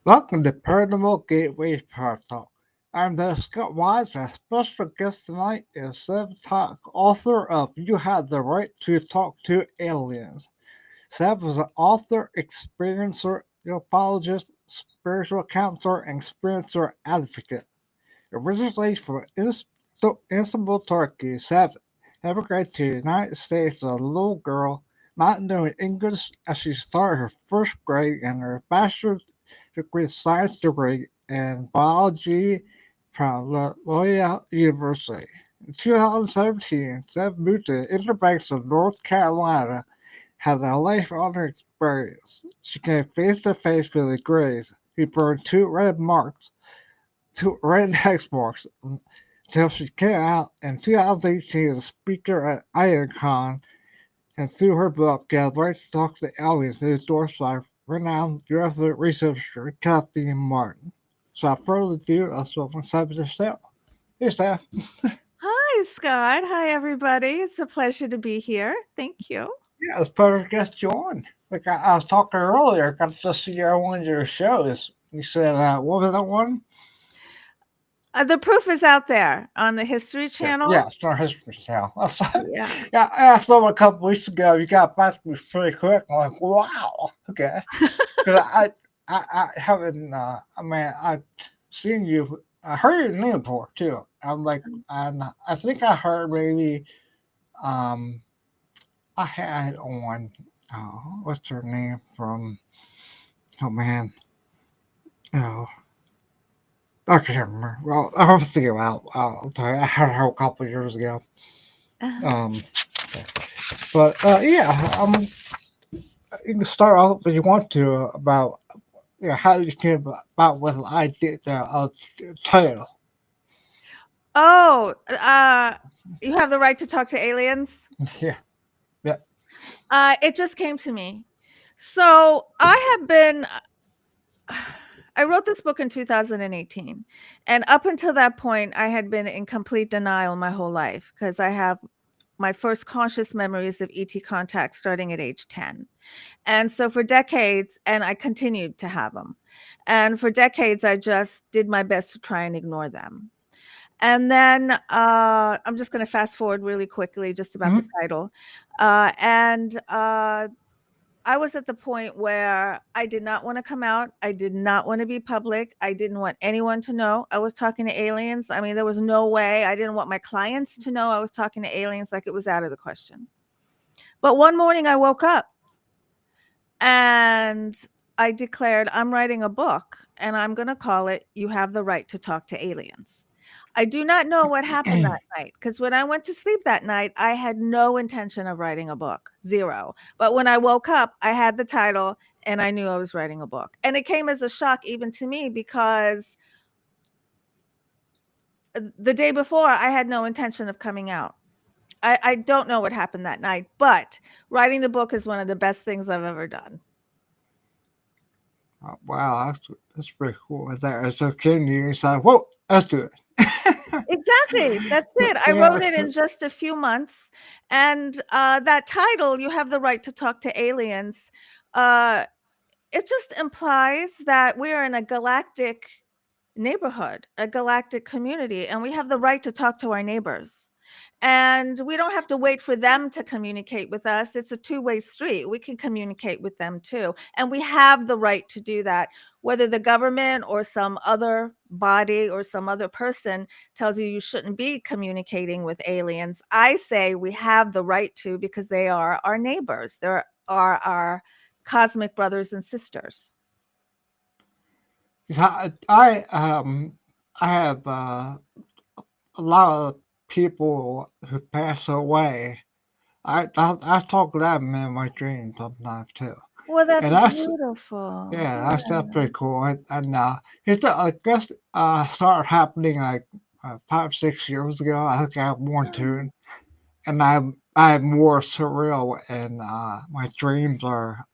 Welcome to Paranormal Gateway Paratalk. I'm the Scott Wise. Our special guest tonight is Sev Tok, author of You Have the Right to Talk to Aliens. Sev is an author, experiencer, ufologist, spiritual counselor, and experiencer advocate. Originally from Istanbul, Turkey, Sev emigrated to the United States as a little girl, not knowing English as she started her first grade and her bachelor's degree, science degree in biology from Loyola University. In 2017, Sev moved to the Inner Banks of North Carolina, had a life-altering experience. She came face to face with the Greys, who burned two red X marks until she came out in 2018 as a speaker at AlienCon, and through her book, Get Right to Talk to Aliens, endorsed by renowned UFO researcher Kathleen Marden. So without further ado, let's welcome Sam to the show. Hey, Sam. Hi, Scott. Hi, everybody. It's a pleasure to be here. Thank you. Yeah, it's a pleasure to get you on. Like I was talking earlier, I got to see one of your shows. You said, what was that one? The proof is out there on the History Channel. Yeah, it's not history channel. Yeah. Yeah, I asked them a couple weeks ago. You got back to me pretty quick. I'm like, wow, okay. Because I haven't. I mean, I've seen you. I heard your name before too. I'm like, and I think I heard maybe. Um, I had on. What's her name from? Oh man, oh, I can't remember. Well, I'll think about. I'll tell you. I heard her a couple of years ago. Uh-huh. Um, but yeah, you can start off if you want to about how you came about with the idea of the title. Oh, you have the right to talk to aliens. Yeah, yeah. It just came to me. So I have been. I wrote this book in 2018. And up until that point, I had been in complete denial my whole life because I have my first conscious memories of ET contact starting at age 10. And so for decades, and I continued to have them. And for decades, I just did my best to try and ignore them. And then I'm just going to fast forward really quickly just about the Mm-hmm. title. And I was at the point where I did not want to come out. I did not want to be public. I didn't want anyone to know I was talking to aliens. I mean, there was no way. I didn't want my clients to know I was talking to aliens, like it was out of the question. But one morning I woke up and I declared, I'm writing a book and I'm going to call it You Have the Right to Talk to Aliens. I do not know what happened that night because when I went to sleep that night, I had no intention of writing a book, zero. But when I woke up, I had the title and I knew I was writing a book. And it came as a shock even to me because the day before, I had no intention of coming out. I don't know what happened that night, but writing the book is one of the best things I've ever done. Wow, that's pretty cool. As a kid, you said, "Whoa, let's do it." Exactly. That's it. I Yeah, wrote it in just a few months. And that title, You Have the Right to Talk to Aliens, uh, it just implies that we're in a galactic neighborhood, a galactic community, and we have the right to talk to our neighbors. And we don't have to wait for them to communicate with us. It's a two-way street. We can communicate with them too. And we have the right to do that. Whether the government or some other body or some other person tells you you shouldn't be communicating with aliens, I say we have the right to because they are our neighbors. They are our cosmic brothers and sisters. I have a lot of people who pass away. I talk to them in my dreams sometimes too, Well, that's and that's beautiful. yeah, that's Yeah. pretty cool. And I guess started happening like 5 6 years ago. I think I have more tune, and I'm more surreal, and my dreams are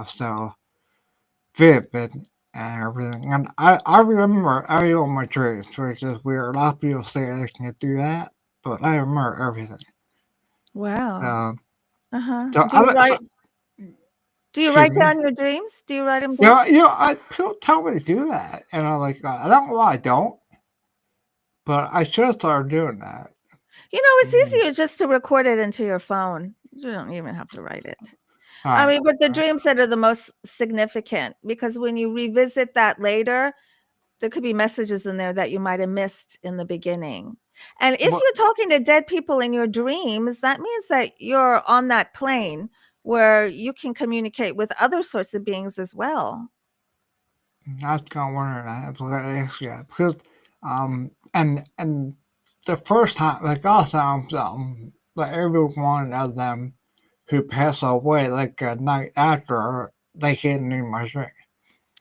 so vivid and everything. And I remember every one of my dreams, which is weird. A lot of people say I can't do that, but I remember everything. Wow. So Uh-huh. so Do I you don't- so, write Do you Excuse write me. down your dreams? Do you write them down? People tell me to do that, and I'm like, I don't know why I don't, but I should start doing that. It's easier just to record it into your phone. You don't even have to write it. I Alright, mean, but the alright. dreams that are the most significant, because when you revisit that later, there could be messages in there that you might have missed in the beginning. And if What you're talking to dead people in your dreams, that means that you're on that plane where you can communicate with other sorts of beings as well. I was kinda wondering that. I was gonna ask you that because, and the first time, like, last time, like, every one of them who passed away, like, a night after, they came in my dream.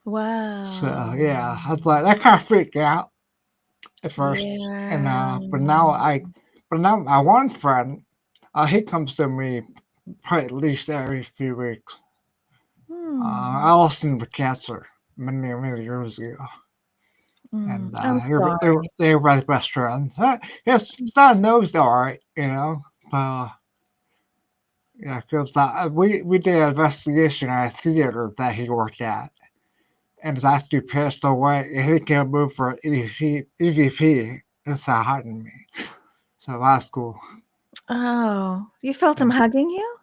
So, yeah, I was Wow. like, that kinda freaked me out at first, and, Yeah. but now my one friend, he comes to me probably at least every few weeks. I Hmm. lost him to cancer many years ago, and I'm sorry. they were my best friends. His son knows all right, but yeah, because we did an investigation at a theater that he worked at, and he's actually passed away, and he can move for EVP inside hiding me. So that's cool. Oh, you felt him Yeah. hugging you?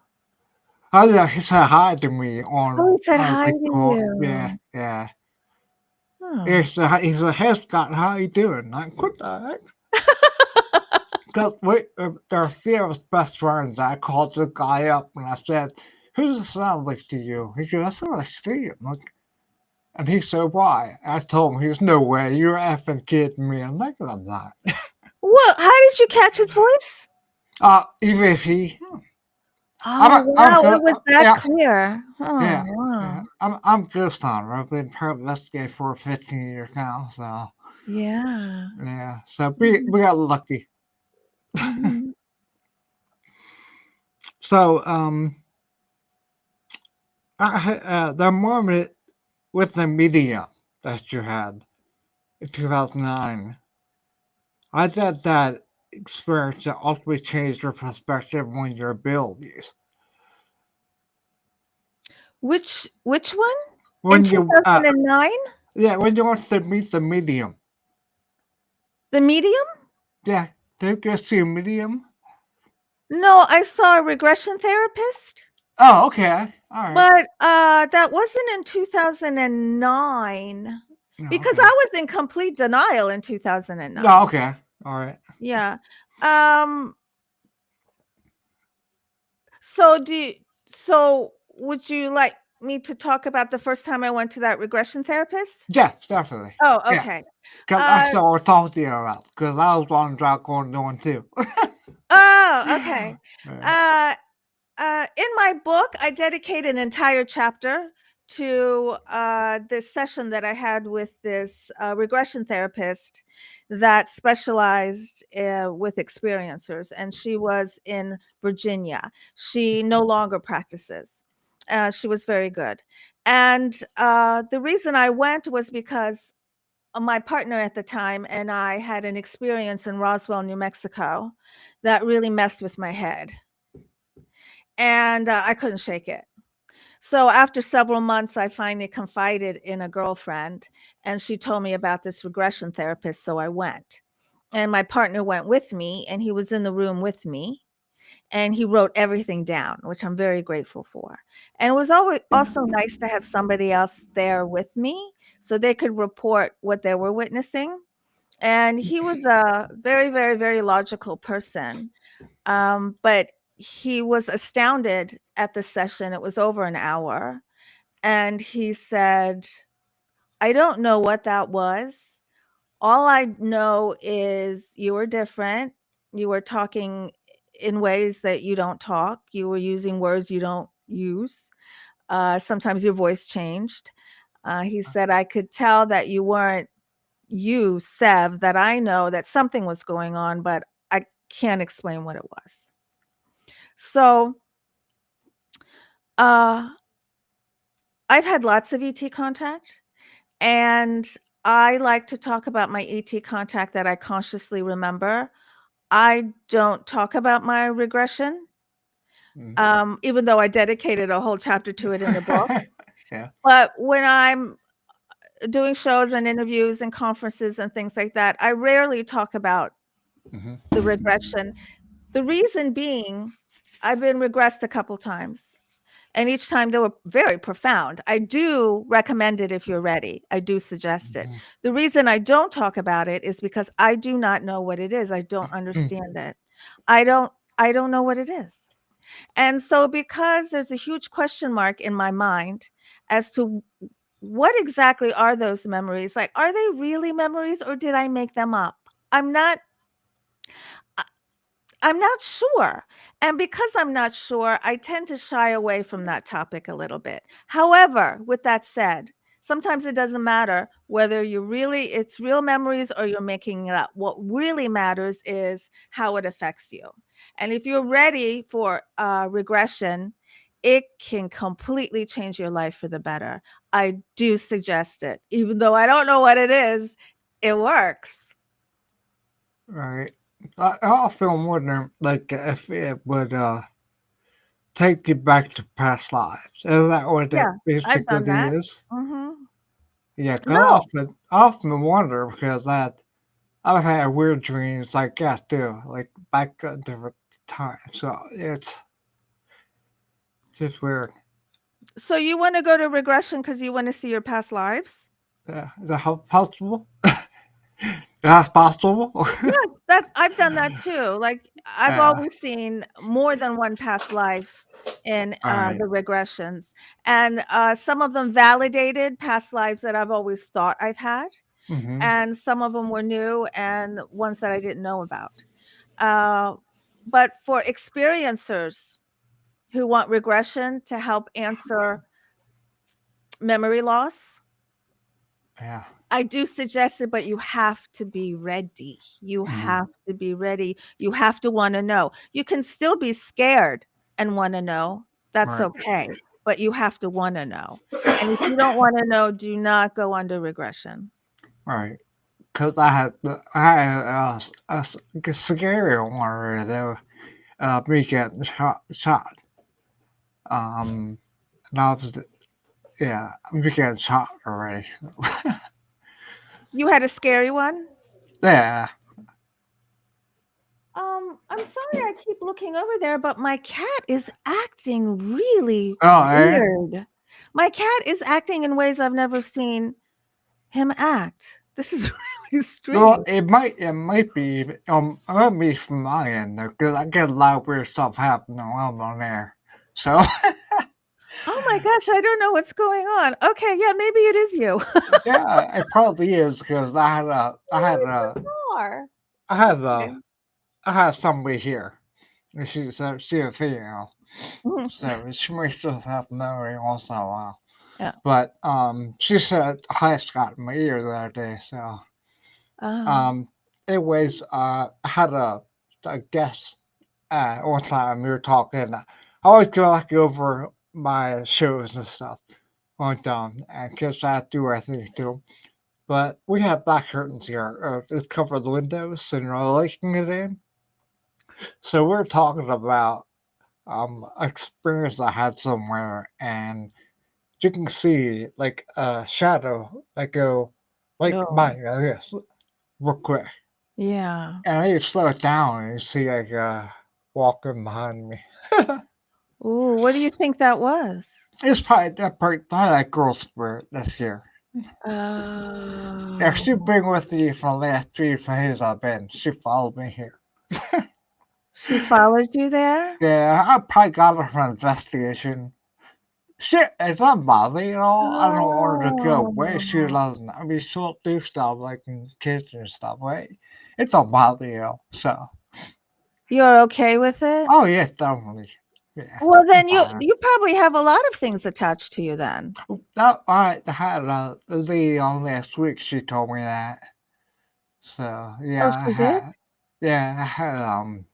Oh yeah, he said hi to me Oh, on he said a hi big to call. Yeah, you. yeah. Oh. He said, "Hey Scott, how you doing?" Like, what the heck? Because there are three of us best friends. I called the guy up and I said, "Who does it sound like to you?" He goes, "I sound like Steve." And he said, "Why?" I told him, "He goes, no way, you're effing kidding me." I'm like, "I'm not." What? How did you catch his voice? Even if he, Oh, I'm wow, good. it was that Yeah, clear. Oh, yeah, yeah. wow. I'm ghost hunter. I've been private investigator for 15 years now. So Yeah. yeah, so Mhm, we got lucky. mhm. So the moment with the media that you had in 2009, I thought that experience that ultimately changed your perspective on your abilities. Which one? In When you 2009? yeah, when you want to meet the medium. The Medium? Yeah, did you go see a medium? No, I saw a regression therapist, Oh, okay. All right. but, that wasn't in 2009 No, because okay. I was in complete denial in No, 2009. okay. All right. Yeah. Um, so so would you like me to talk about the first time I went to that regression therapist? Yes, definitely. Oh, Yeah, okay. because that's Uh, what we're talking to you about. Because I was wondering about going to one too. oh, okay. Yeah. Uh, in my book, I dedicate an entire chapter to this session that I had with this regression therapist that specialized with experiencers, and she was in Virginia. She no longer practices. She was very good. And the reason I went was because my partner at the time and I had an experience in Roswell, New Mexico that really messed with my head. And I couldn't shake it. So after several months, I finally confided in a girlfriend, and she told me about this regression therapist. So I went, and my partner went with me, and he was in the room with me, and he wrote everything down, which I'm very grateful for. And it was always also nice to have somebody else there with me so they could report what they were witnessing. And he was a very, very, very logical person. But he was astounded at the session. It was over an hour. And he said, I don't know what that was. All I know is you were different. You were talking in ways that you don't talk. You were using words you don't use. Sometimes your voice changed. He said, I could tell that you weren't you, Sev, that I know that something was going on, but I can't explain what it was. So uh, I've had lots of ET contact, and I like to talk about my ET contact that I consciously remember. I don't talk about my regression. even though I dedicated a whole chapter to it in the book. Yeah. But when I'm doing shows and interviews and conferences and things like that, I rarely talk about the regression. The reason being, I've been regressed a couple times, and each time they were very profound. I do recommend it if you're ready. I do suggest it. The reason I don't talk about it is because I do not know what it is. I don't understand it. I don't know what it is. And so because there's a huge question mark in my mind as to what exactly are those memories? Like, are they really memories or did I make them up? I'm not sure. And because I'm not sure, I tend to shy away from that topic a little bit. However, with that said, sometimes it doesn't matter whether it's real memories or you're making it up. What really matters is how it affects you. And if you're ready for regression, it can completely change your life for the better. I do suggest it. Even though I don't know what it is, it works. Right. I often wonder, like, if it would take you back to past lives. Is that what Yeah, it I've done basically that. is? Yeah, 'cause No. I often wonder because I've had weird dreams like that too, like back at different times. So it's just weird. So you want to go to regression because you want to see your past lives? Yeah, is that possible? That's possible. Yes, I've done that too. Like I've Yeah. always seen more than one past life in All right. the regressions, and some of them validated past lives that I've always thought I've had, and some of them were new and ones that I didn't know about. But for experiencers who want regression to help answer memory loss, Yeah. I do suggest it, but you have to be ready. You have to be ready. You have to want to know. You can still be scared and want to know. That's Right. okay. But you have to want to know. And if you don't want to know, do not go under regression. Right. Because I had a scary one where they were me getting shot. And I was yeah, me getting shot already. You had a scary one? Yeah. I'm sorry I keep looking over there, but my cat is acting really Oh, yeah. weird. My cat is acting in ways I've never seen him act. This is really Well, strange. it might be from my end though, because I get a lot of weird stuff happening while I'm on there. So Oh my gosh, I don't know what's going on. Okay, yeah, maybe it is you. yeah, it probably is because Are. I had Okay. I had somebody here. And she's a female, Mhm. so she may still have memory once in a while. Yeah. But she said hi Scott in my ear the other day. So Oh. um, anyways, I had a guest one time we were talking. I always go back over my shows and stuff on down and kids I do I think too. But we have black curtains here. It cover the windows so you're not liking it in. So we're talking about experience I had somewhere and you can see like a shadow that go like Oh, by like this real quick. yeah. And I just slow it down and you see like walking behind me. Ooh, what do you think that was? It's probably that girl spirit this year. Yeah, she Oh. been with me for the last 3 days I've been. She followed me here. She followed you there? Yeah, I probably got her from investigation. Shit, it doesn't bother me at all. I don't want her to go away. She Oh. doesn't. I mean, she'll do stuff like in the kitchen and stuff. Right? It don't bother me at all. So, You're okay with it? oh yes, definitely. Yeah, Well, I'm then you fine. you probably have a lot of things attached to you then. That I had a lady on last week. She told me that. So Oh, yeah, she did? I had um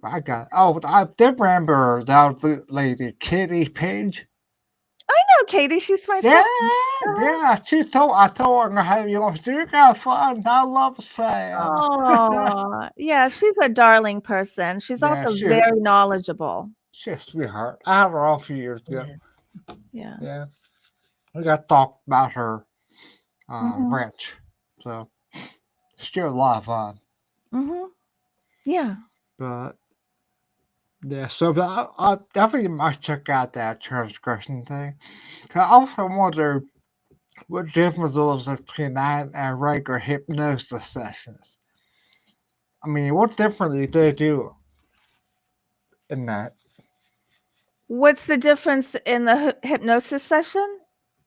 I did remember that was the lady Kitty Page. I know Katie. She's my Yeah, friend. Uh-huh. yeah. I told her I'm gonna have you on. You're gonna fun. I love Sam. Oh, yeah, she's a darling person. She's Yeah, also very knowledgeable. she's a sweetheart. I have her all for years ago. Yeah. Yeah, we got to talk about her Mhm. ranch. So still a lot of fun. Mhm. Yeah. But yeah, so I definitely must check out that transgression thing. 'Cause I also wonder what difference was between that and regular hypnosis sessions. I mean, what differently do they do in that? What's the difference in the hypnosis session?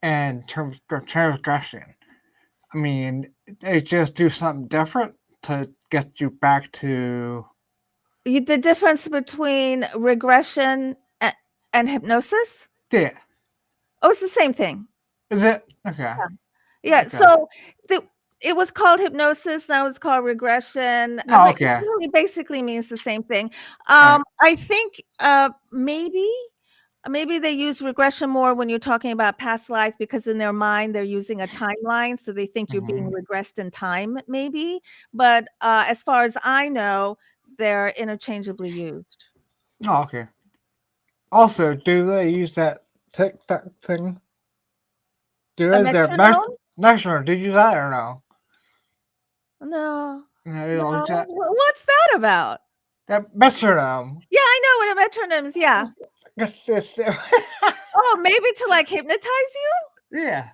And terms of transgression. I mean, they just do something different to get you back to The difference between regression and hypnosis? yeah. Oh, it's the same thing. Is it okay? Yeah. Okay. So it was called hypnosis. Now it's called regression. No, But it okay. really basically means the same thing. Alright. I think maybe they use regression more when you're talking about past life because in their mind they're using a timeline, so they think you're being Mhm. regressed in time, maybe. But as far as I know, they're interchangeably used. Oh, okay. Also, do they use that TikTok thing? Do A is there metronome? national? Did you use that or no? No, No, you don't use no. that. What's that about? That metronome. Yeah, I know what a metronome is. Yeah. Oh, maybe to like hypnotize you? Yeah.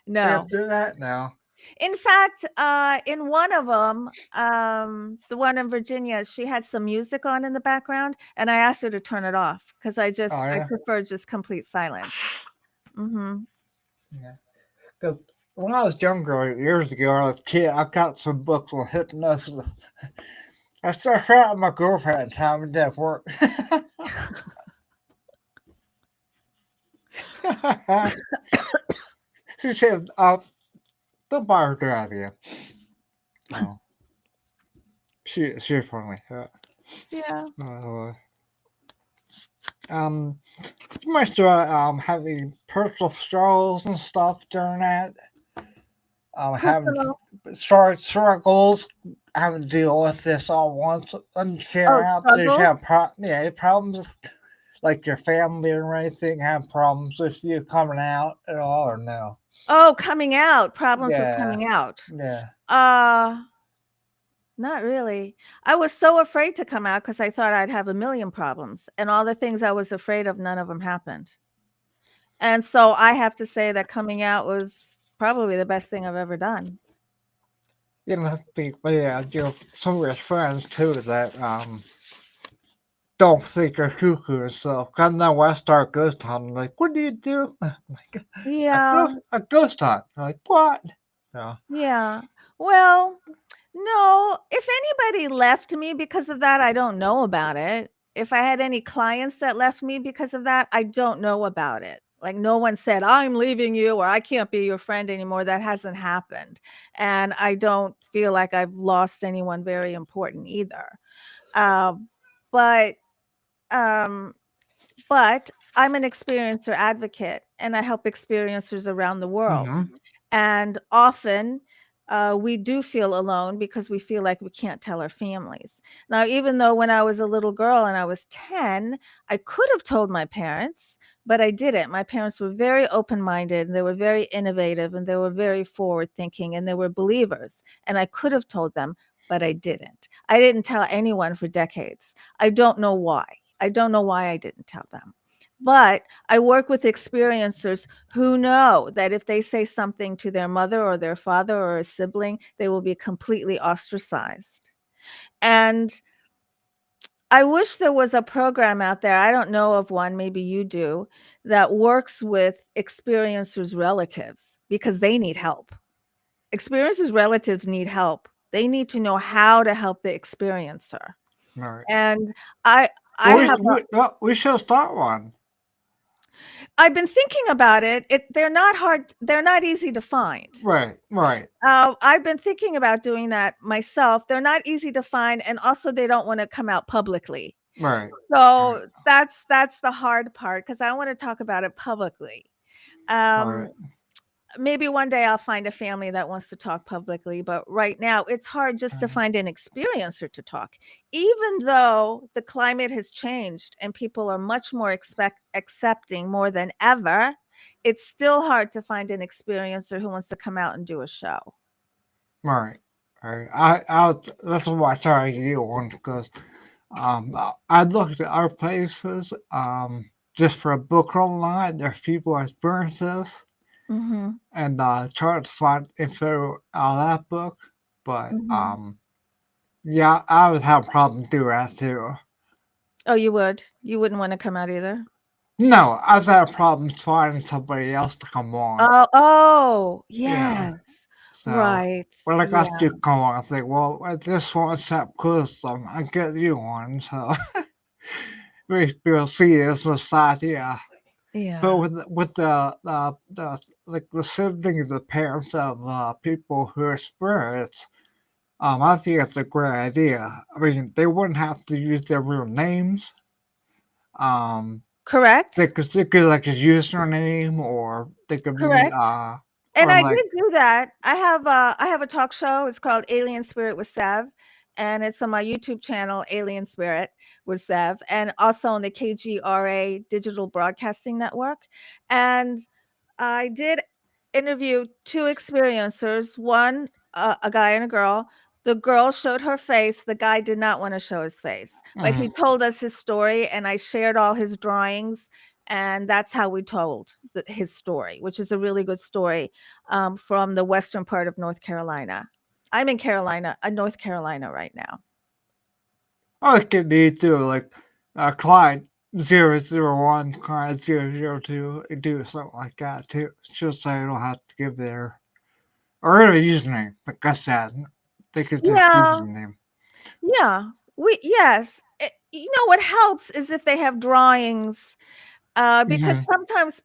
They No. do that now. In fact, in one of them, the one in Virginia, she had some music on in the background, and I asked her to turn it off because Oh I yeah. prefer just complete silence. Mhm. Yeah. Because when I was younger, years ago, I was a kid. I got some books on hypnosis. I started out with my girlfriend at the time. It didn't work. She said, don't buy her the idea. Oh, she's funny. Yeah. Um, you might start having personal struggles and stuff during that. Having Personal. struggles, having to deal with this all once and share Oh, out. So you struggle? have problems like your family or anything have problems with you coming out at all or no? Oh, coming out. Problems with Yeah, coming out. yeah. Uh, Not really. I was so afraid to come out because I thought I'd have a million problems, and all the things I was afraid of, none of them happened. And so I have to say that coming out was probably the best thing I've ever done. You know, yeah, you know, some of your friends too that don't think you're cuckoo and stuff. Cause now when I start ghost hunting, like, what do you do? I'm like, Yeah, a ghost hunt. I'm like, what? No. yeah. Well, no, if anybody left me because of that, I don't know about it. If I had any clients that left me because of that, I don't know about it. Like no one said, "I'm leaving you," or "I can't be your friend anymore." That hasn't happened. And I don't feel like I've lost anyone very important either. Um, but um, but I'm an experiencer advocate and I help experiencers around the world. Mm-hmm. And often we do feel alone because we feel like we can't tell our families. Now, even though when I was a little girl and I was 10, I could have told my parents, but I didn't. My parents were very open minded and they were very innovative and they were very forward thinking and they were believers. And I could have told them, but I didn't. I didn't tell anyone for decades. I don't know why. I don't know why I didn't tell them. But I work with experiencers who know that if they say something to their mother or their father or a sibling, they will be completely ostracized. And I wish there was a program out there, I don't know of one, maybe you do, that works with experiencers' relatives because they need help. Experiencers' relatives need help. They need to know how to help the experiencer. All right. And I I Well, have we should start one. I've been thinking about it. They're not hard. They're not easy to find. Right, right, I've been thinking about doing that myself. They're not easy to find, and also they don't want to come out publicly. right. So that's the hard part because I want to talk about it publicly. Um, Right. maybe one day I'll find a family that wants to talk publicly, but right now it's hard just to find an experiencer to talk. Even though the climate has changed and people are much more accepting more than ever, it's still hard to find an experiencer who wants to come out and do a show. Right. Right. That's why I tried to get one because I looked at our places just for a book online. There's people experiences Mhm. and try to find info out of that book. But Mhm. yeah, I would have a problem doing that too. Oh, you would? You wouldn't wanna come out either? No, I would have a problem finding somebody else to come on. Oh, Yeah. yes. So Right. when I got Yeah. to come on, I think, well, I just want to set custom. I get you one, so we'll see this society. Yeah. But Yeah. with the like the siblings, the parents of people who experience, I think it's a great idea. I mean, they wouldn't have to use their real names. Um, Correct? they could like a username, or they could be Correct. And or I like did do that. I have a talk show. It's called Alien Spirit with Sev, and it's on my YouTube channel, Alien Spirit with Sev, and also on the KGRA Digital Broadcasting Network. And I did interview two experiencers, one a guy and a girl. The girl showed her face. The guy did not want to show his face, but he mhm. told us his story, and I shared all his drawings, and that's how we told his story, which is a really good story from the western part of North Carolina. I'm in North Carolina right now. I could need to like Clyde 001, Clyde 002, and do something like that too. Just so you don't have to give their or a username. Like I said, they could just Yeah, username. yeah. Yes. You know what helps is if they have drawings, because Mm-hmm. sometimes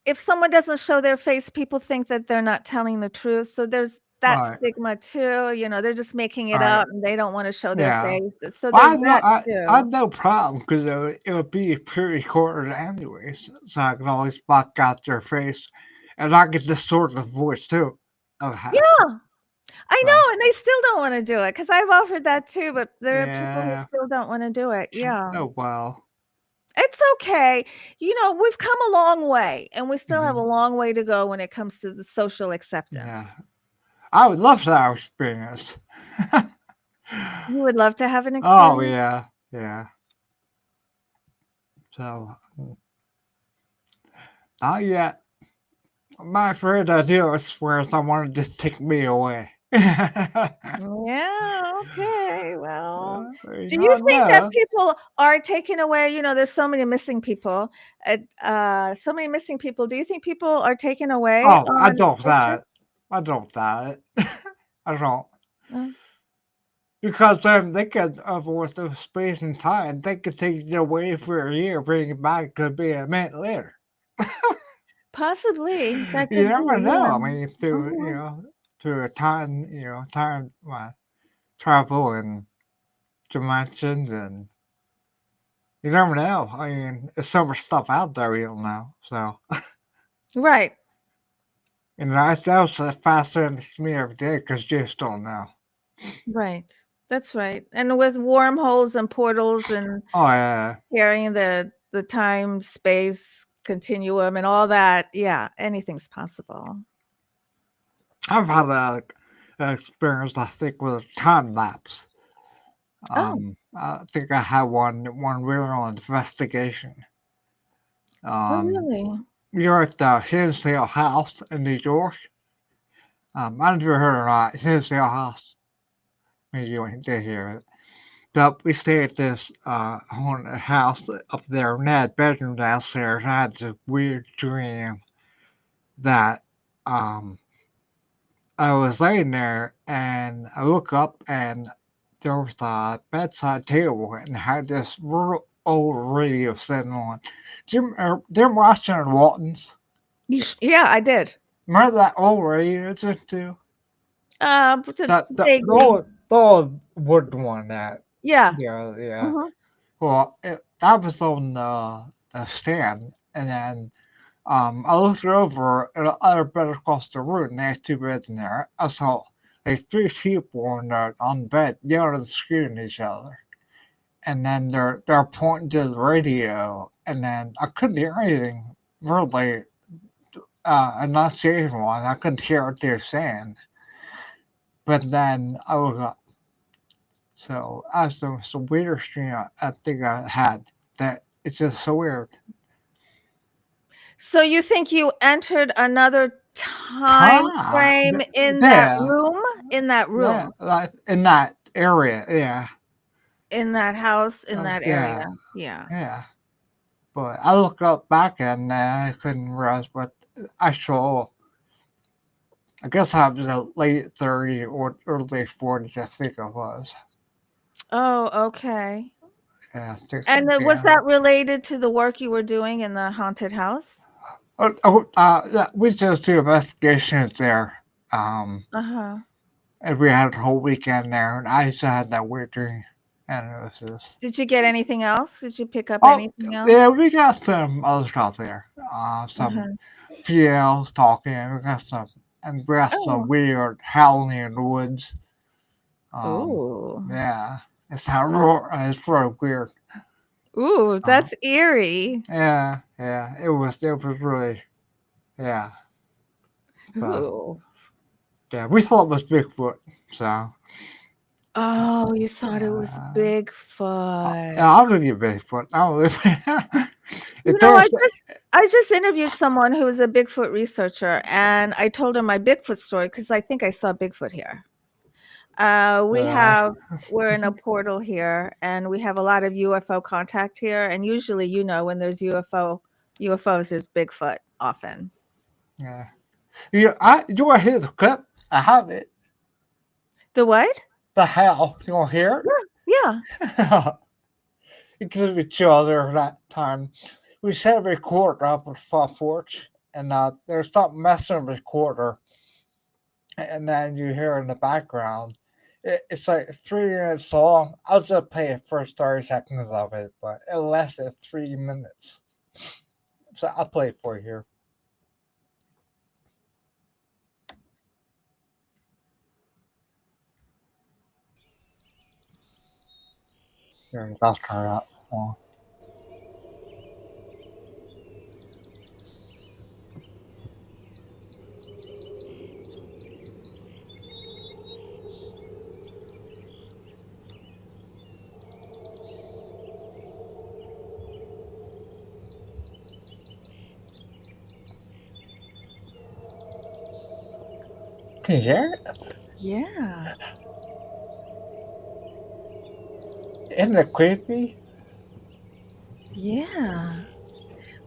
if someone doesn't show their face, people think that they're not telling the truth. So there's All that right, stigma too. They're just making all it right, up and they don't want to show their yeah. face. So Well, there's that I too. had no problem because it would be pre-recorded anyways, so I can always block out their face, and I get distort the voice too of half. Yeah, I So know, and they still don't want to do it because I've offered that too, but there are people who yeah. still don't want to do it. Yeah. Oh well. It's okay. We've come a long way and we still have a Hmm. long way to go when it comes to the social Yeah. acceptance. I would love to have experience. You would love to have an Oh experience? yeah, yeah. So not yet. My favorite idea is where someone would just take me away. Yeah, okay. Well, You do you don't think that know. people are taken away? There's so many missing people. So many missing people. Do you think people are taken away Oh, I on don't pictures? that. I don't that. I don't. Uh, Because they could avoid the space and time. They could take it away for a year, bring it back, could be a minute later. Possibly. That You could be, never know. yeah. I mean, through Mhm. through a time, time travel and dimensions, and you never know. I mean, there's so much stuff out there we don't know. So, Right. that's fascinating to me every day because you just don't know. Right. That's right. And with wormholes and portals and Oh yeah, carrying the time space continuum and all that, yeah, anything's possible. I've had an experience. I think with a time lapse. Oh, I think I had one real investigation. oh Um, really? you're at the Hinsdale House in New York. I never heard of that Hinsdale House. Maybe you did hear it. But we stayed at this haunted house up there, and they had a bedroom downstairs. I had this weird dream that um, I was laying there, and I look up, and there was a bedside table, and it had this real old radio sitting on. Do you remember watching the Waltons? Yeah, I did. Remember that old radio too? Vaguely. The old wood one that, Yeah. yeah. Mhm. Well, that was on the stand, and then I looked over at the other bed across the room, and they had two beds in there. I saw like three people in there on the bed yelling and screaming at each other. And then they're pointing to the radio, and then I couldn't hear anything really enunciation wise. I couldn't hear what they were saying. But then I woke up. So that's the most weirdest dream I think I had. That it's just so weird. So you think you entered another time frame in that Yeah, room? In that yeah, room, like in that area. Yeah, in that house, in that yeah, area. Yeah. yeah. But I looked up back and I couldn't realize what I saw. I guess I was a late 30s or early 40s, I think it was. Oh, okay. Yeah, I think, And then was yeah. that related to the work you were doing in the haunted house? Yeah, we just do investigations there. Uh-huh. And we had a whole weekend there, and I just had that weird dream. And it was just. Did you get anything else? Did you pick up Oh, anything else? yeah, we got some other stuff there. Some Uh-huh. females talking. We got some, and we got some Oh. weird howling in the woods. Ooh. Yeah, it's how roar. It's really weird. Ooh, that's eerie. Yeah, yeah. It was really, yeah. But Ooh. yeah, we thought it was Bigfoot. So Oh, you thought it was yeah, Bigfoot. I'll give you Bigfoot. I'll live. You If know, there's, I just interviewed someone who is a Bigfoot researcher, and I told her my Bigfoot story because I think I saw Bigfoot here. We're in a portal here, and we have a lot of UFO contact here. And usually, you know, when there's UFOs, there's Bigfoot often. yeah. You want to hear the clip? I have it. The what? The hell? You want to hear Yeah. it? Because we chill there that time. We set a recorder up on the front porch, and there's something messing with the recorder. And then you hear in the background, it's like 3 minutes long. I'll just play the first 30 seconds of it, but it lasted 3 minutes. So I'll play it for you here. Here, I'll turn it up. Can you hear it? Yeah. Isn't it creepy? Yeah.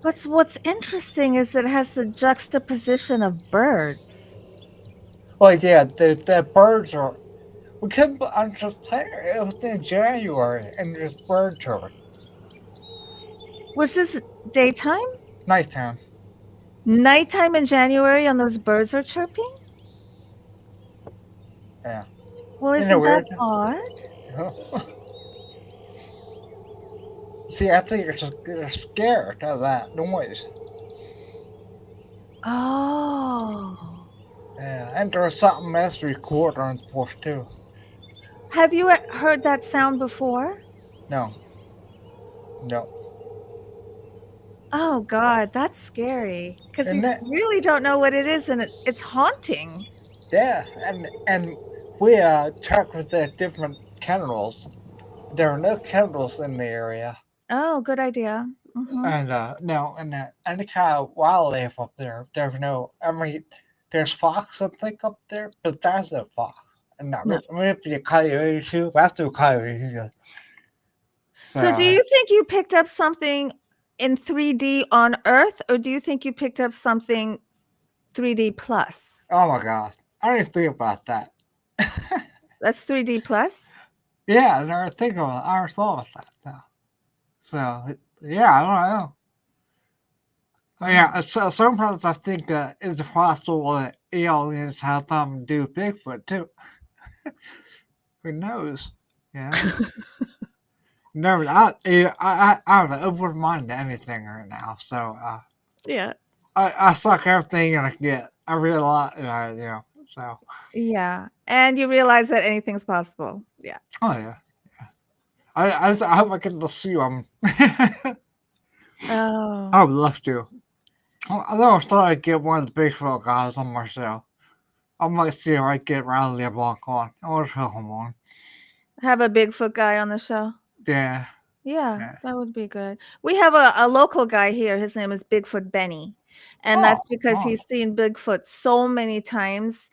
What's interesting is it has the juxtaposition of birds. Well, yeah, the birds are. We couldn't understand it. It was in January, and there's bird chirping. Was this daytime? Nighttime. Nighttime in January and those birds are chirping? Yeah. Well, Isn't it isn't that weird? odd? See, I think they're scared of that noise. Oh. Yeah, and there's something else recorder on the porch too. Have you heard that sound before? No. Oh God, that's scary because you Isn't it? really don't know what it is, and it's haunting. Yeah, and we checked with the different kennels. There are no kennels in the area. Oh, good idea. And no, and any kind of wildlife up there. There's no. I mean, there's fox I think up there, but that's a fox. And not, No. I mean, if you coyote too, that's no coyote. So, do you think you picked up something in 3D on Earth, or do you think you picked up something 3D plus? Oh my gosh, I didn't think about that. That's 3D plus? Yeah, I never think about it. I never thought about that. So yeah, I don't know. Yeah, so sometimes I think it's possible that aliens have something to do with Bigfoot too. Who knows? Yeah. Never. I don't know. Open mind to anything right now. So Yeah. I suck everything I get. I read a lot, so. Yeah, and you realize that anything's possible. Yeah. Oh, yeah. I hope I get to see them. Oh. I would love to. I never thought I'd get one of the Bigfoot guys on my show. I might see if I get around the block on. I want to show him on. Have a Bigfoot guy on the show? Yeah. Yeah, Yeah. that would be good. We have a local guy here, his name is Bigfoot Benny, and that's because Oh. he's seen Bigfoot so many times,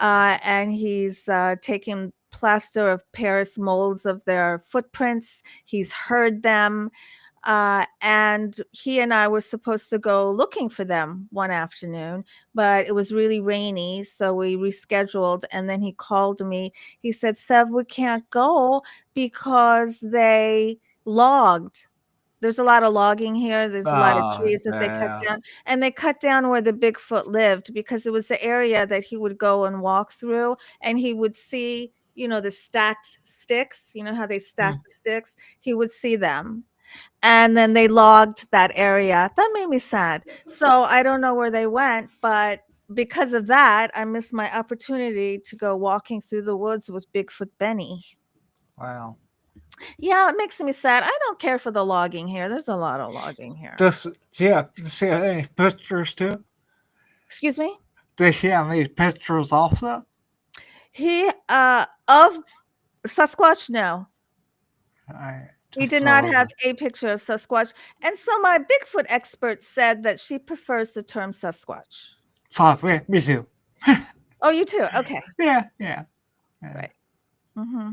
and he's, taken plaster of Paris molds of their footprints, he's heard them, and he and I were supposed to go looking for them one afternoon, but it was really rainy, so we rescheduled, and then he called me. He said, "Sev, we can't go because they logged." There's a lot of logging here. There's a lot of Oh, trees that they cut yeah. down, and they cut down where the Bigfoot lived because it was the area that he would go and walk through, and he would see, the stacked sticks. You know how they stack the sticks? He would see them. And then they logged that area. That made me sad. So I don't know where they went, but because of that, I missed my opportunity to go walking through the woods with Bigfoot Benny. Wow. Yeah, it makes me sad. I don't care for the logging here. There's a lot of logging here. Does see any pictures too? Excuse me? Does he have any pictures also? He of Sasquatch, no. He did not have a picture of Sasquatch. And so my Bigfoot expert said that she prefers the term Sasquatch. Sorry, me too. Oh, you too? Okay. Yeah. Right. Mm-hmm.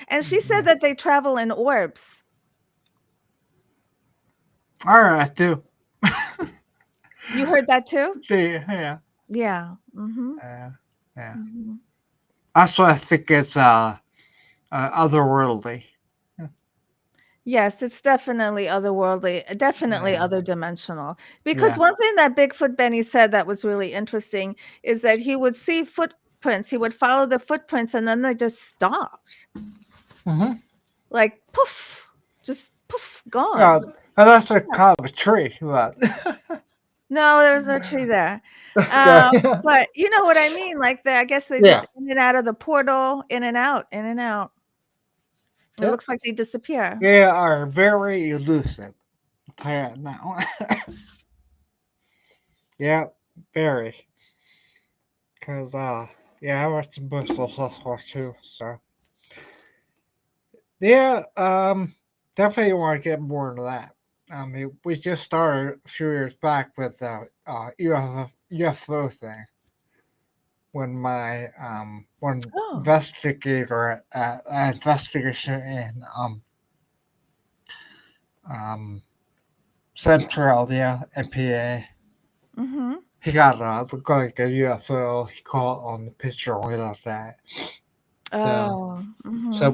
And she said that they travel in orbs. All right, too. You heard that too? Yeah. Yeah. Mm-hmm. Yeah. Mm-hmm. That's why I think it's otherworldly. Yes, it's definitely otherworldly, definitely Yeah. other dimensional. Because Yeah. one thing that Bigfoot Benny said that was really interesting is that he would see footprints. He would follow the footprints and then they just stopped. Mm-hmm. Like poof, just poof, gone. Yeah, and that's a kind of a tree, but No, there's no tree there. But you know what I mean? Like I guess they just in and out of the portal, in and out, in and out. It looks like they disappear. They are very elusive. I'll tell you that now. Yeah, very. Because, I watched most of Sasquatch too, so. Yeah, definitely want to get more into that. I mean, we just started a few years back with the UFO thing. When my one investigator at investigation in Central, MPA. Mm-hmm. He got looked like a UFO. He caught on the picture we left that. So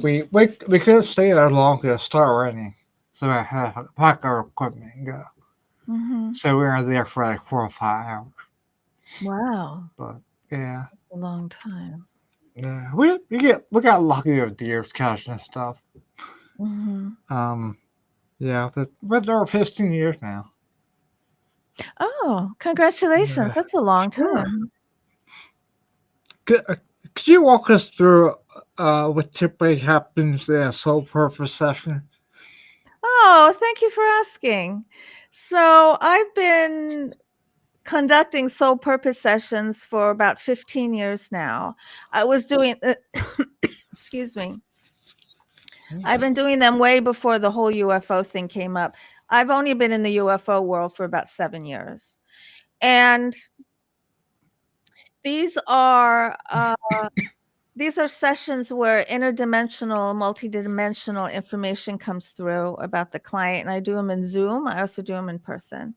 we couldn't stay there long to start raining. So I had to pack our equipment and go. Mm-hmm. So we were there for like 4 or 5 hours. Wow. But yeah. That's a long time. Yeah. We got lucky with deer catching and stuff. Mm-hmm. Yeah, but we're there 15 years now. Oh, congratulations. That's a long time. Could you walk us through what typically happens in a sole purpose session? Oh, thank you for asking. So I've been conducting sole purpose sessions for about 15 years now. I was doing, excuse me. I've been doing them way before the whole UFO thing came up. I've only been in the UFO world for about 7 years. And these are sessions where interdimensional, multidimensional information comes through about the client, and I do them in Zoom. I also do them in person.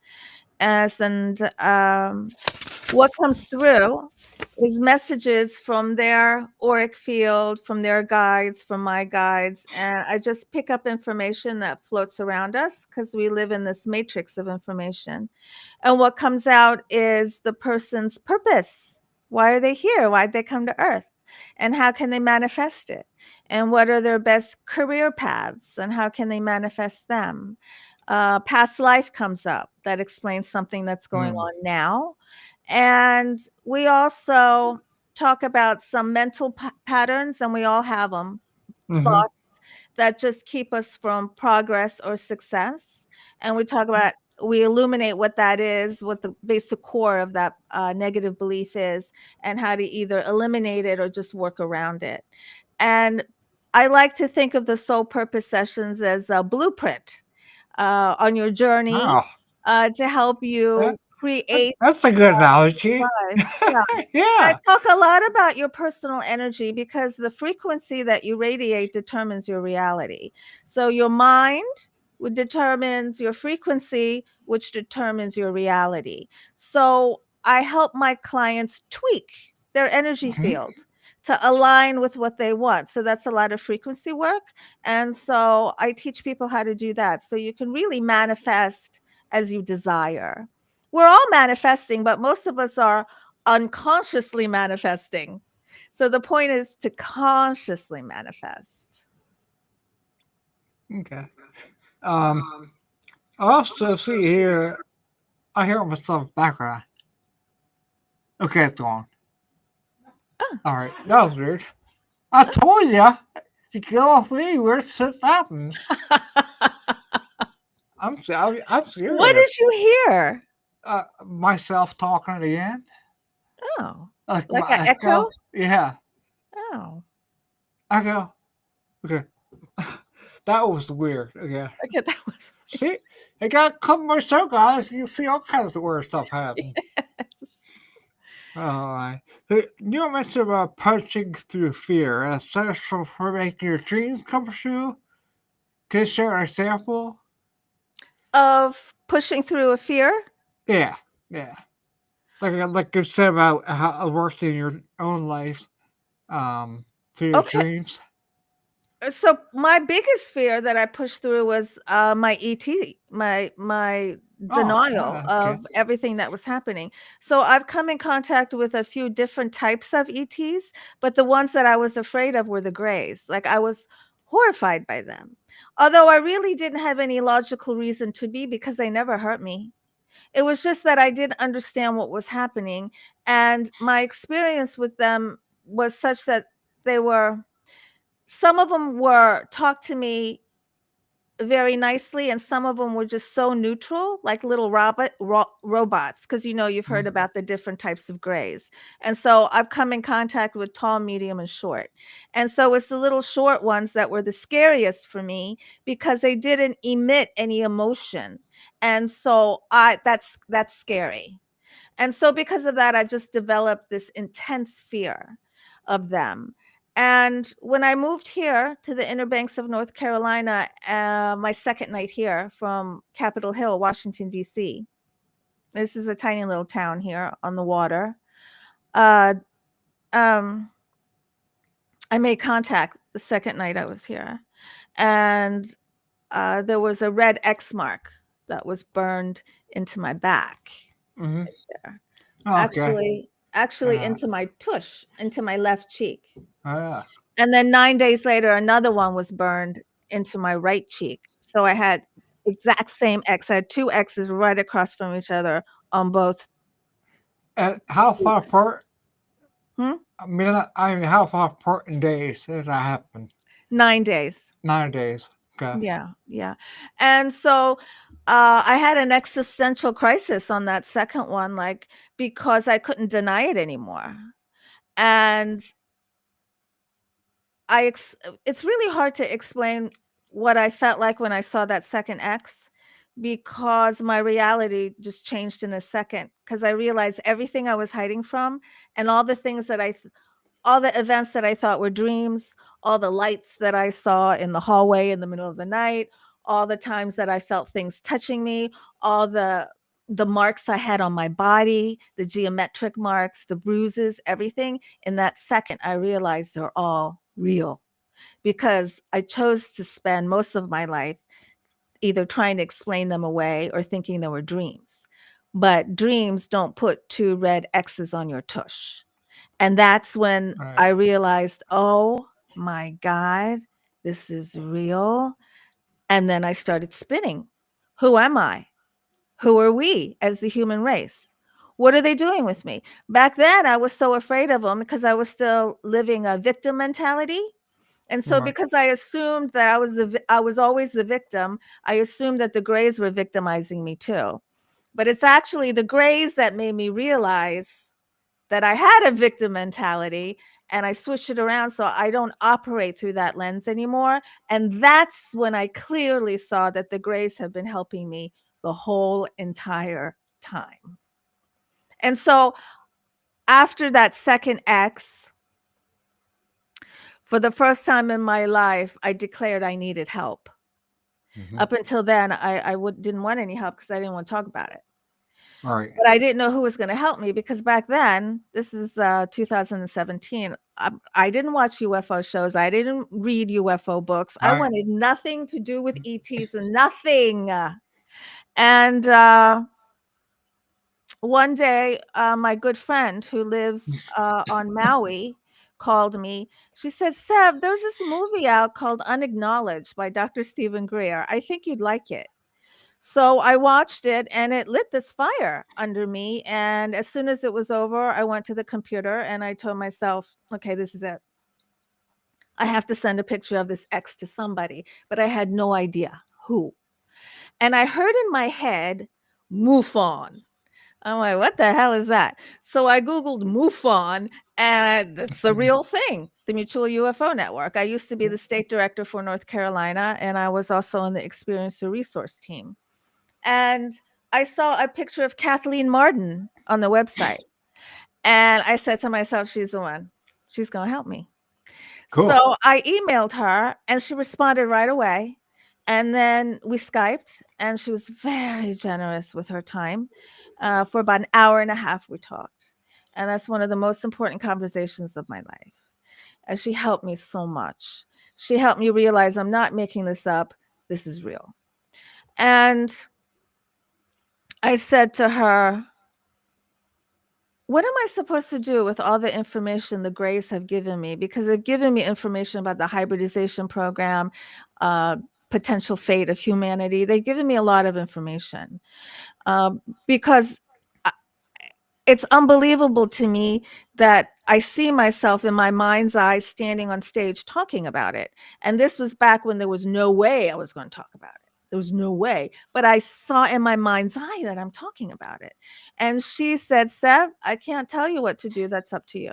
What comes through is messages from their auric field, from their guides, from my guides, and I just pick up information that floats around us because we live in this matrix of information. And what comes out is the person's purpose. Why are they here? Why'd they come to Earth? And how can they manifest it? And what are their best career paths? And how can they manifest them? Past life comes up that explains something that's going on now. And we also talk about some mental patterns, and we all have them, thoughts that just keep us from progress or success. And we illuminate what that is, what the basic core of that negative belief is, and how to either eliminate it or just work around it. And I like to think of the soul purpose sessions as a blueprint on your journey to help you create That's a good analogy. life. Yeah. I Yeah. talk a lot about your personal energy because the frequency that you radiate determines your reality. So your mind determines your frequency, which determines your reality. So I help my clients tweak their energy field to align with what they want. So that's a lot of frequency work. And so I teach people how to do that. So you can really manifest as you desire. We're all manifesting, but most of us are unconsciously manifesting. So the point is to consciously manifest. Okay. I also see here, I hear myself background. Okay, it's gone. All right, that was weird. I told ya to get off me. Weird shit happens. I'm serious. What did you hear? Myself talking again. Oh, Like like my an echo? Yeah. Oh, Echo. Okay. That was weird. Okay. okay, that was See, it got come my show, guys. You can see all kinds of weird stuff happen. yes. All right. You mentioned about punching through fear as essential for making your dreams come true. Can you share an example? Of pushing through a fear? Yeah, yeah. Like you said about how it works in your own life, through your Okay. dreams. So my biggest fear that I pushed through was my ET, my denial Okay. of everything that was happening. So I've come in contact with a few different types of ETs, but the ones that I was afraid of were the grays. Like I was horrified by them. Although I really didn't have any logical reason to be because they never hurt me. It was just that I didn't understand what was happening. And my experience with them was such that they were some of them were talk to me very nicely, and some of them were just so neutral, like little robots, because you've heard about the different types of grays. And so I've come in contact with tall, medium, and short. And so it's the little short ones that were the scariest for me because they didn't emit any emotion. And so that's scary. And so because of that, I just developed this intense fear of them. And when I moved here to the Inner Banks of North Carolina, my second night here from Capitol Hill, Washington, D.C., this is a tiny little town here on the water. I made contact the second night I was here. And there was a red X mark that was burned into my back. Mm-hmm. Right there. Okay. Actually into my tush, into my left cheek. Oh, yeah. And then 9 days later, another one was burned into my right cheek. So I had exact same X. I had two X's right across from each other on both. And how far cheeks. apart? Hmm? I mean, how far apart in days did that happen? 9 days. 9 days. Okay. Yeah. And so I had an existential crisis on that second one, like because I couldn't deny it anymore. And it's really hard to explain what I felt like when I saw that second X because my reality just changed in a second because I realized everything I was hiding from and all the things that all the events that I thought were dreams, all the lights that I saw in the hallway in the middle of the night, all the times that I felt things touching me, all the marks I had on my body, the geometric marks, the bruises, everything. In that second, I realized they're all real because I chose to spend most of my life either trying to explain them away or thinking they were dreams. But dreams don't put two red X's on your tush. And that's when I realized, oh my God, this is real. And then I started spinning. Who am I? Who are we as the human race? What are they doing with me? Back then, I was so afraid of them because I was still living a victim mentality. And so Right. because I assumed that I was always the victim, I assumed that the Greys were victimizing me too. But it's actually the Greys that made me realize that I had a victim mentality, and I switched it around so I don't operate through that lens anymore. And that's when I clearly saw that the Greys have been helping me the whole entire time. And so after that second X, for the first time in my life, I declared I needed help. Mhm. Up until then, didn't want any help because I didn't want to talk about it. Right. But I didn't know who was going to help me because back then, this is 2017, I didn't watch UFO shows. I didn't read UFO books. I I wanted nothing to do with ETs and nothing. And one day, my good friend who lives on Maui called me. She said, Sev, there's this movie out called Unacknowledged by Dr. Stephen Greer. I think you'd like it. So I watched it and it lit this fire under me. And as soon as it was over, I went to the computer and I told myself, okay, this is it. I have to send a picture of this X to somebody, but I had no idea who. And I heard in my head, MUFON. I'm like, what the hell is that? So I Googled MUFON, and it's a real thing, the Mutual UFO Network. I used to be the state director for North Carolina, and I was also on the Experiencer Resource team. And I saw a picture of Kathleen Marden on the website. And I said to myself, she's the one. She's going to help me. cool. So I emailed her and she responded right away. And then we Skyped and she was very generous with her time. For about an hour and a half, we talked. And that's one of the most important conversations of my life. And she helped me so much. She helped me realize I'm not making this up. This is real. And I said to her, what am I supposed to do with all the information the Greys have given me? Because they've given me information about the hybridization program, potential fate of humanity. They've given me a lot of information because it's unbelievable to me that I see myself in my mind's eye standing on stage talking about it. And this was back when there was no way I was going to talk about it. There was no way. But I saw in my mind's eye that I'm talking about it. And she said, Sev, I can't tell you what to do. That's up to you.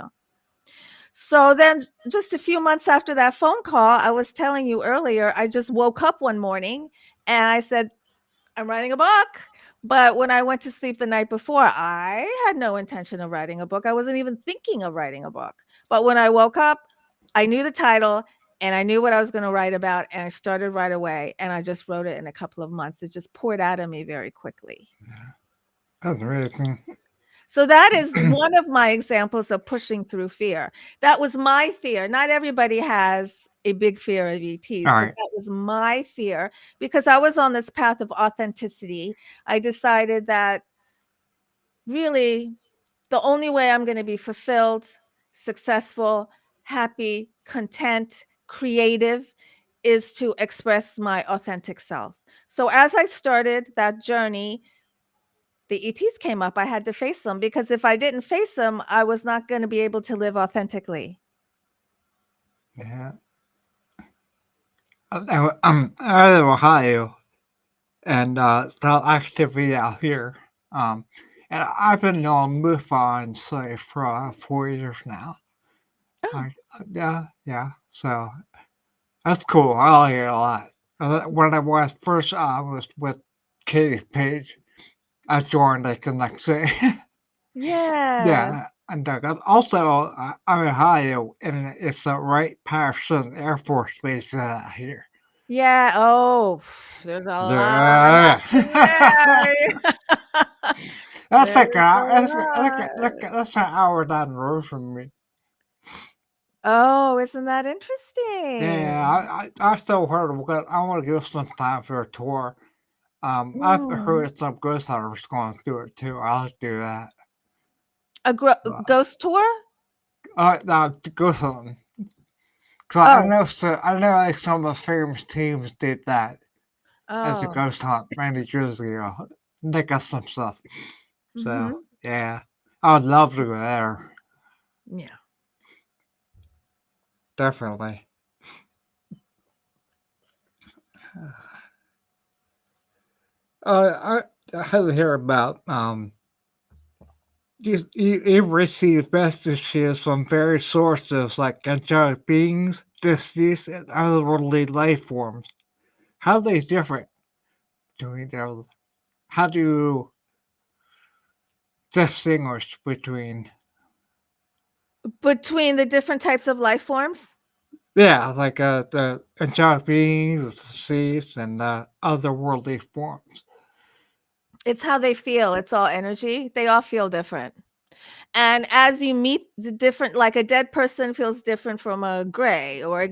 So then just a few months after that phone call, I was telling you earlier, I just woke up one morning and I said, I'm writing a book. But when I went to sleep the night before, I had no intention of writing a book. I wasn't even thinking of writing a book. But when I woke up, I knew the title and I knew what I was going to write about. And I started right away. And I just wrote it in a couple of months. It just poured out of me very quickly. That's amazing. So that is one of my examples of pushing through fear. That was my fear. Not everybody has a big fear of ETs, All but right. that was my fear because I was on this path of authenticity. I decided that really the only way I'm going to be fulfilled, successful, happy, content, creative is to express my authentic self. So as I started that journey, the ETs came up. I had to face them because if I didn't face them, I was not going to be able to live authentically. Yeah. I'm out of Ohio, and it's not activity out here. Um, and I've been on MUFON say for 4 years now. Oh, Yeah, yeah. So that's cool. I like it a lot. When I was first was with Katie Page, I joined like the next day. yeah. Yeah, and also I'm in Ohio, and it's right past an Air Force base here. Yeah. Oh, there's a lot Yeah. there. That's There's like a that's an hour down the road from me. Oh, isn't that Yeah, interesting? I still heard I want to go sometime for a tour. I've Mm. heard some ghost hunters going through it too. I'll do that. A Uh, ghost tour? no, ghost hunting. Cause I Oh, know, so I know like some of the famous teams did that. as a Oh. ghost hunt many years ago. They got some stuff. So, Mhm. yeah. I would love to go there. Yeah. Definitely. I had to hear about you receive messages from various sources like angelic beings, deceased, and otherworldly life forms. How are they different between them? How do you distinguish between, Between the different types of life forms? yeah, like the angelic beings, the deceased, and otherworldly forms? It's how they feel. It's all energy. They all feel different. And as you meet the different, like a dead person feels different from a gray, or a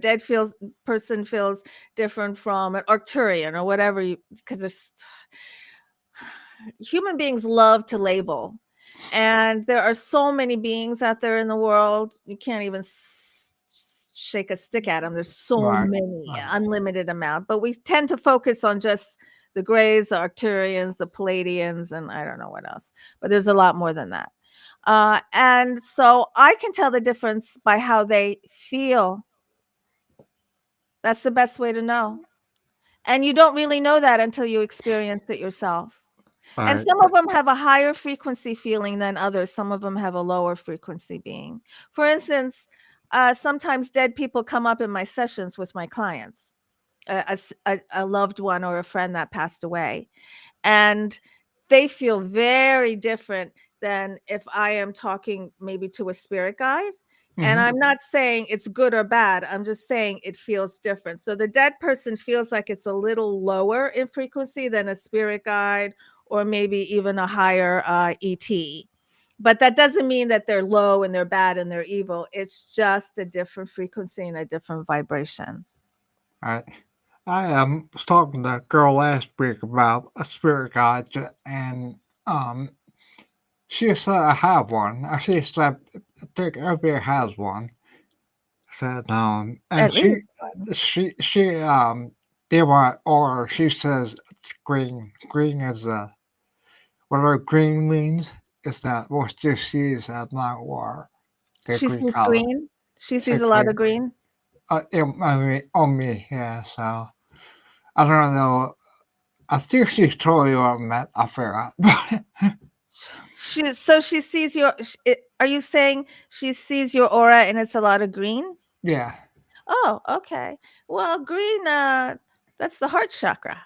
person feels different from an Arcturian, or whatever you, because there's human beings love to label. And there are so many beings out there in the world. You can't even shake a stick at them. There's so Right. many, Right. unlimited amount. But we tend to focus on just the grays, the Arcturians, the Palladians, and I don't know what else. But there's a lot more than that. And so I can tell the difference by how they feel. That's the best way to know. And you don't really know that until you experience it yourself. And Right. some of them have a higher frequency feeling than others. Some of them have a lower frequency being. For instance, sometimes dead people come up in my sessions with my clients, a loved one or a friend that passed away. And they feel very different than if I am talking maybe to a spirit guide. And Mm-hmm. I'm not saying it's good or bad. I'm just saying it feels different. So the dead person feels like it's a little lower in frequency than a spirit guide, or maybe even a higher ET. But that doesn't mean that they're low and they're bad and they're evil. It's just a different frequency and a different vibration. Right. I was talking to a girl last week about a spirit guide, and um, she said I have one. She said I think everybody has one. Said and At least. she they want, or she says it's green. Green is whatever green means. Is that what she sees at night, or the She green sees color? green. She Say sees a lot of green. green. I mean, on me, yeah. So I don't know. I think she told you what I meant. I forgot. She sees your are you saying she sees your aura and it's a lot of green? Yeah, Oh, okay. Well, green, that's the heart chakra.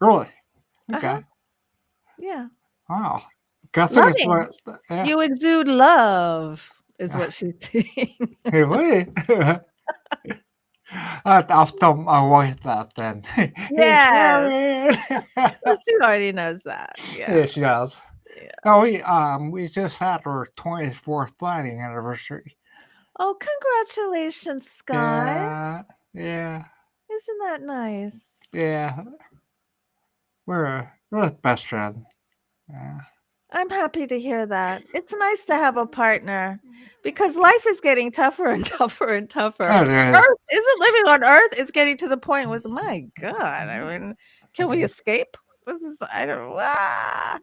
really. Uh-huh. Okay. Yeah. Wow. I think it's Loving. what. Yeah. You exude love is what she's saying. Hey, wait. I've told my wife that then. Hey, Yes. Karen. She already knows that. Yeah. Yeah, she does. Yeah. No, we just had our 24th wedding anniversary. Oh, congratulations, Sky. Yeah, yeah, Isn't that nice? yeah. We're best friends. Yeah. I'm happy to hear that. It's nice to have a partner because life is getting tougher and tougher and tougher. It is. Earth isn't living on Earth. It's getting to the point where, my God, I mean, can we escape? This is, I don't know.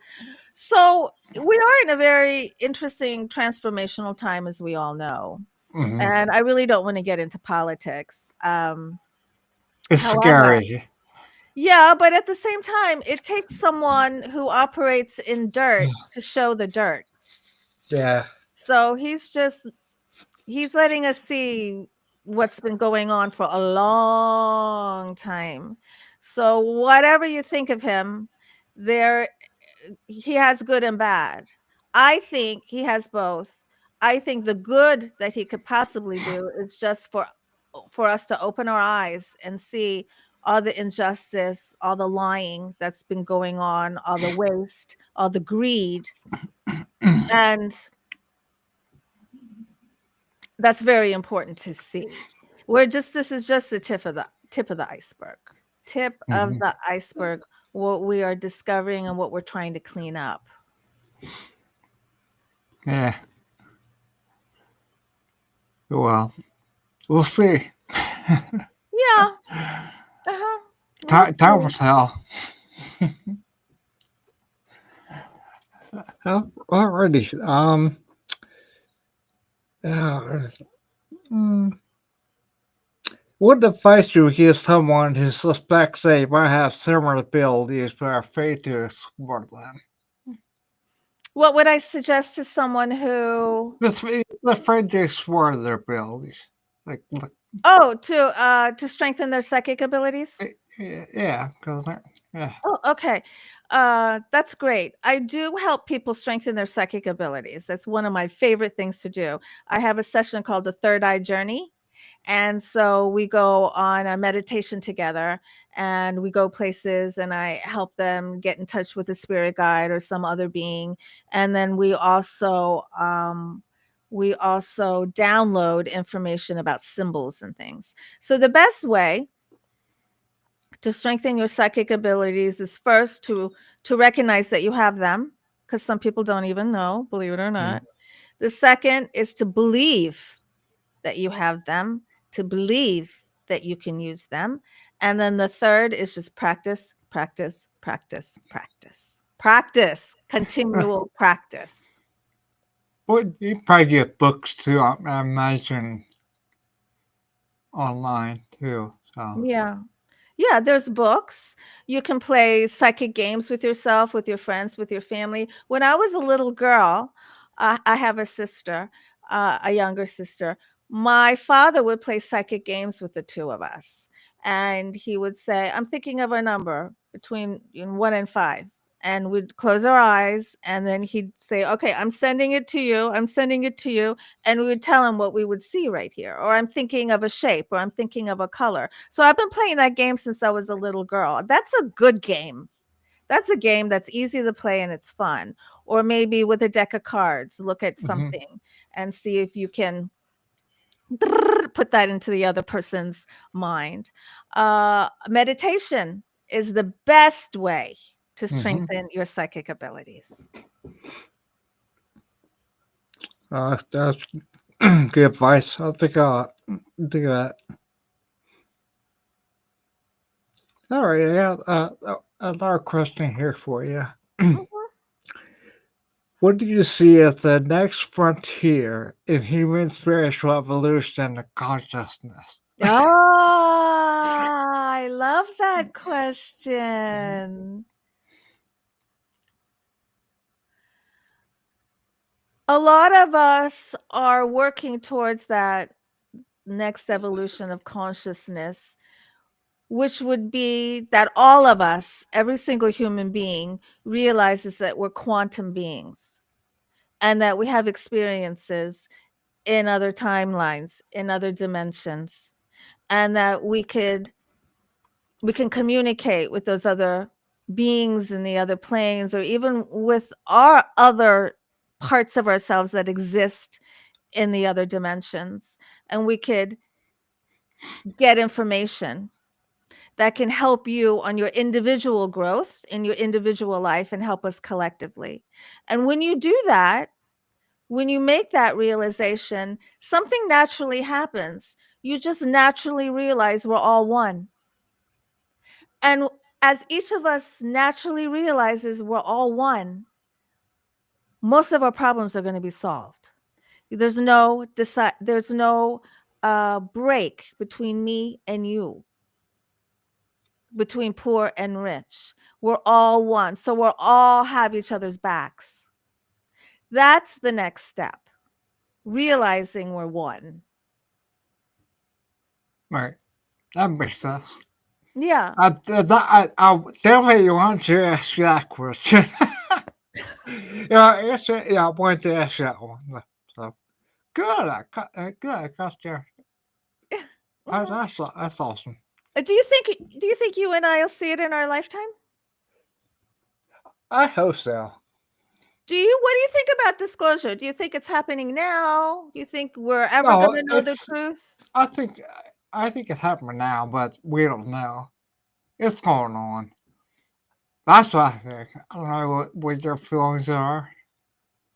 So we are in a very interesting transformational time, as we all know. Mhm. And I really don't want to get into politics. It's However, scary. yeah, but at the same time, it takes someone who operates in dirt to show the dirt. Yeah. So he's letting us see what's been going on for a long time. So whatever you think of him, there he has good and bad. I think he has both. I think the good that he could possibly do is just for us to open our eyes and see all the injustice, all the lying that's been going on, all the waste, all the greed. And that's very important to see. This is just the tip of the iceberg. Tip of Mhm. the iceberg, what we are discovering and what we're trying to clean up. Yeah. Well, we'll see. Yeah. Uh-huh. We'll Time will see. tell. Alrighty. Uh, mm, what advice you would give someone who suspects they might have similar abilities but are afraid to explore them? What would I suggest to someone who Just afraid to explore their abilities. Like to strengthen their psychic abilities? yeah, because yeah. Oh, okay. That's great. I do help people strengthen their psychic abilities. That's one of my favorite things to do. I have a session called the Third Eye Journey. And so we go on a meditation together and we go places and I help them get in touch with a spirit guide or some other being. And then we also download information about symbols and things. So the best way to strengthen your psychic abilities is first to recognize that you have them, because some people don't even know, believe it or not. The second is to believe that you have them, to believe that you can use them. And then the third is just practice, practice, practice, practice. Practice, continual practice. But you probably get books too, I imagine, online too. So Yeah. Yeah, there's books. You can play psychic games with yourself, with your friends, with your family. When I was a little girl, I have a sister, a younger sister. My father would play psychic games with the two of us. And he would say, I'm thinking of a number between 1 and 5. And we'd close our eyes. And then he'd say, okay, I'm sending it to you. I'm sending it to you. And we would tell him what we would see right here. Or I'm thinking of a shape, or I'm thinking of a color. So I've been playing that game since I was a little girl. That's a good game. That's a game that's easy to play and it's fun. Or maybe with a deck of cards, look at something and see if you can put that into the other person's mind. Meditation is the best way to strengthen your psychic abilities. that's good advice. I think I'll do that. All right, I got another question here for you. Mhm. What do you see as the next frontier in human spiritual evolution and consciousness? I love that question. A lot of us are working towards that next evolution of consciousness, which would be that all of us, every single human being, realizes that we're quantum beings and that we have experiences in other timelines, in other dimensions, and that we can communicate with those other beings in the other planes, or even with our other parts of ourselves that exist in the other dimensions, and we could get information that can help you on your individual growth in your individual life and help us collectively. And when you do that, when you make that realization, something naturally happens. You just naturally realize we're all one. And as each of us naturally realizes we're all one, most of our problems are going to be solved. There's no break between me and you, between poor and rich. We're all one. So we'll all have each other's backs. That's the next step. Realizing we're one. Right, that makes sense. Yeah. I definitely want to ask you that question. I wanted to ask that one. So good, good. I got you. Mhm. That's awesome. Do you think you and I'll see it in our lifetime? I hope so. What do you think about disclosure? Do you think it's happening now? Do you think we're ever No, going to know the truth? I think I think it's happening now, but we don't know. It's going on. That's what I think. I don't know what your feelings are.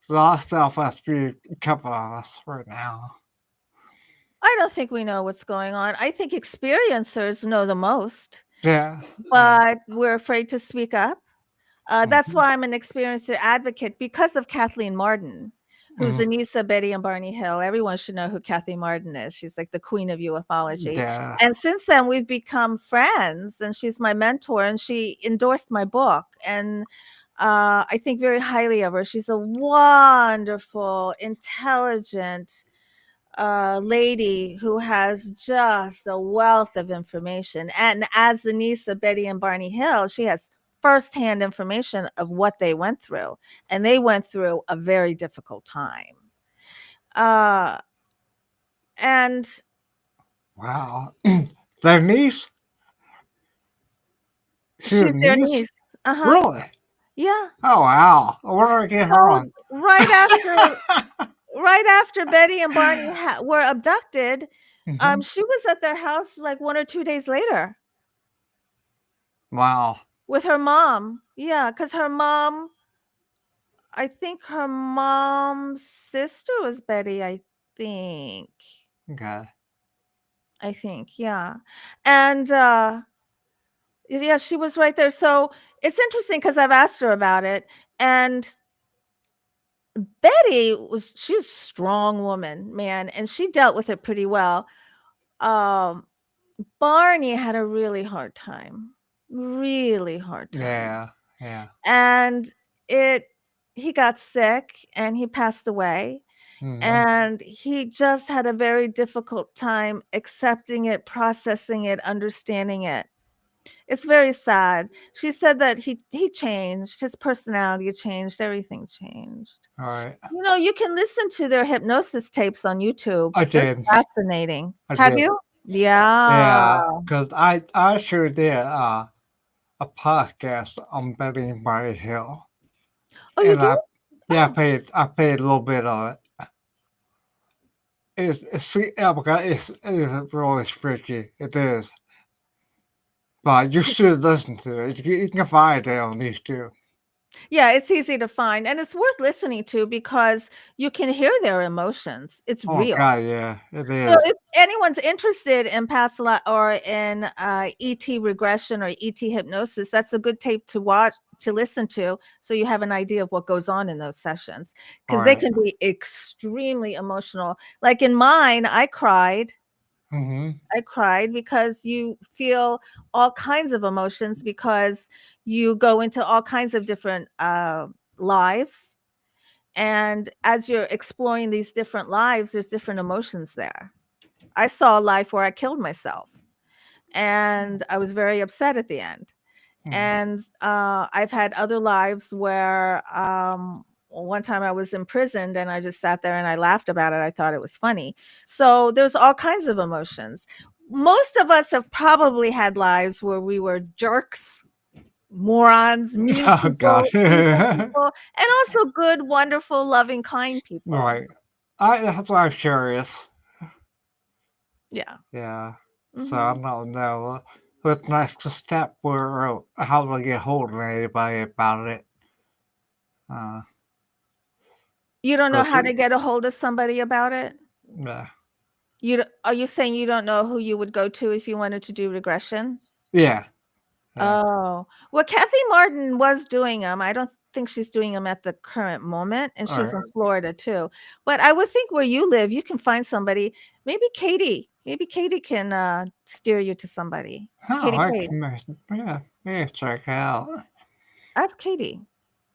So I'll self us be a couple of us right now. I don't think we know what's going on. I think experiencers know the most. Yeah. Yeah. but we're afraid to speak up. That's Mhm. why I'm an experienced advocate because of Kathleen Marden, who's the Mhm. niece of Betty and Barney Hill. Everyone should know who Kathleen Marden is. She's like the queen of ufology. Yeah. And since then, we've become friends, and she's my mentor, and she endorsed my book. And I think very highly of her. She's a wonderful, intelligent lady who has just a wealth of information. And as the niece of Betty and Barney Hill, she has firsthand information of what they went through. And they went through a very difficult time. Uh, and Wow. Their niece? She's a she's their niece? niece. Uh-huh. Really? Yeah. Oh wow. Where did I get her So on? right after Betty and Barney were abducted, Mhm. she was at their house like 1 or 2 days later Wow. with her mom. Yeah, because her mom, I think her mom's sister was Betty, think. Okay. I think, yeah. And, yeah, she was right there. So it's interesting because I've asked her about it, and she's a strong woman, man, and she dealt with it pretty well. Um, Barney had a really hard time. Yeah. Yeah. And it he got sick and he passed away. Mhm. And he just had a very difficult time accepting it, processing it, understanding it. It's very sad. She said that he changed, his personality changed, everything changed. All right. You can listen to their hypnosis tapes on YouTube. I They're did. fascinating. I Have did. you? Yeah. Yeah. Because I sure did a podcast on Betty Barney Hill. Oh, you And do? Oh. I paid a little bit of it. Yeah, because it's really freaky. It is. But you should listen to it. You can find it on these two. Yeah, it's easy to find, and it's worth listening to because you can hear their emotions. It's Oh real. God, yeah, it So is. if anyone's interested in past life or in ET regression or ET hypnosis, that's a good tape to watch, to listen to, so you have an idea of what goes on in those sessions, All because they right. can be extremely emotional. Like in mine, I cried. Mm-hmm. I cried because you feel all kinds of emotions because you go into all kinds of different lives. And as you're exploring these different lives, there's different emotions there. I saw a life where I killed myself and I was very upset at the end. Mm-hmm. And I've had other lives where one time I was imprisoned and I just sat there and I laughed about it. I thought it was funny. So there's all kinds of emotions. Most of us have probably had lives where we were jerks, morons, mean Oh God. people, evil people, and also good, wonderful, loving, kind people. Right. That's why I'm curious. Yeah. Yeah. So I Hmm. don't know what's next step or how to get hold of anybody about it. Uh, You don't know but how to get a hold of somebody about it? yeah. Are you saying you don't know who you would go to if you wanted to do regression? Yeah. Yeah. Oh, well, Kathy Marden was doing them. I don't think she's doing them at the current moment, and All she's in right. Florida too. But I would think where you live, you can find somebody. Maybe Katie. Maybe Katie can steer you to somebody. Oh, Katie I Page. can. Yeah. Check it out. Ask Katie.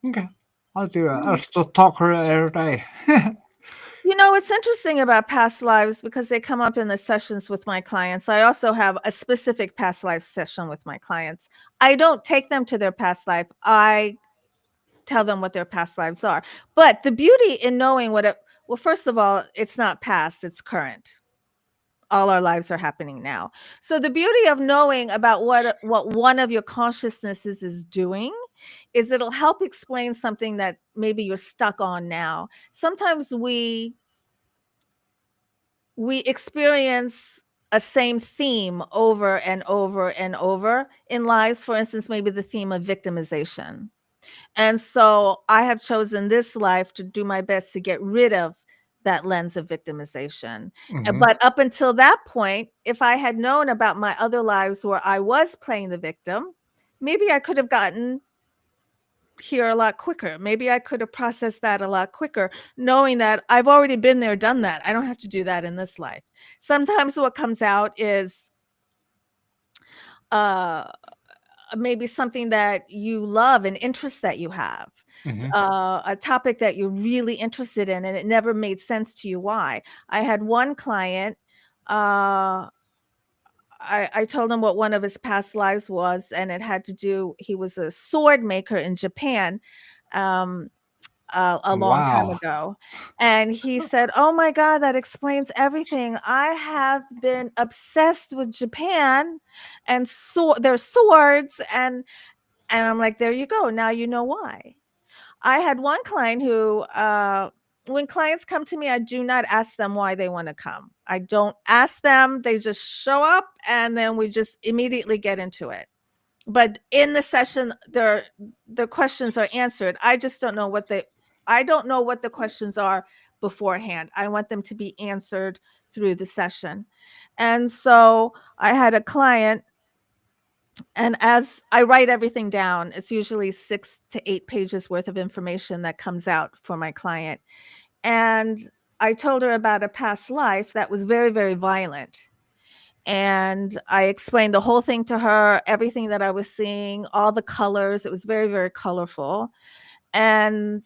Okay. I'll do it. I'll Mhm. just talk to her every day. It's interesting about past lives because they come up in the sessions with my clients. I also have a specific past life session with my clients. I don't take them to their past life. I tell them what their past lives are. But the beauty in knowing well, first of all, it's not past, it's current. All our lives are happening now. So the beauty of knowing about what one of your consciousnesses is doing is it'll help explain something that maybe you're stuck on now. Sometimes we experience a same theme over and over and over in lives. For instance, maybe the theme of victimization. And so I have chosen this life to do my best to get rid of that lens of victimization. Mhm. But up until that point, if I had known about my other lives where I was playing the victim, maybe I could have gotten here a lot quicker. Maybe I could have processed that a lot quicker, knowing that I've already been there, done that. I don't have to do that in this life. Sometimes what comes out is maybe something that you love, an interest that you have, Mhm. a topic that you're really interested in, and it never made sense to you why. I had one client, I told him what one of his past lives was, and it had to do, he was a sword maker in Japan. A long time Wow. ago. And he said, "Oh my God, that explains everything. I have been obsessed with Japan and their swords." And I'm like, there you go. Now you know why. I had one client who, when clients come to me, I do not ask them why they want to come. I don't ask them. They just show up and then we just immediately get into it. But in the session, the questions are answered. I just don't know what the questions are beforehand. I want them to be answered through the session. And so I had a client, and as I write everything down, it's usually 6 to 8 pages worth of information that comes out for my client. And I told her about a past life that was very, very violent. And I explained the whole thing to her, everything that I was seeing, all the colors. It was very, very colorful. And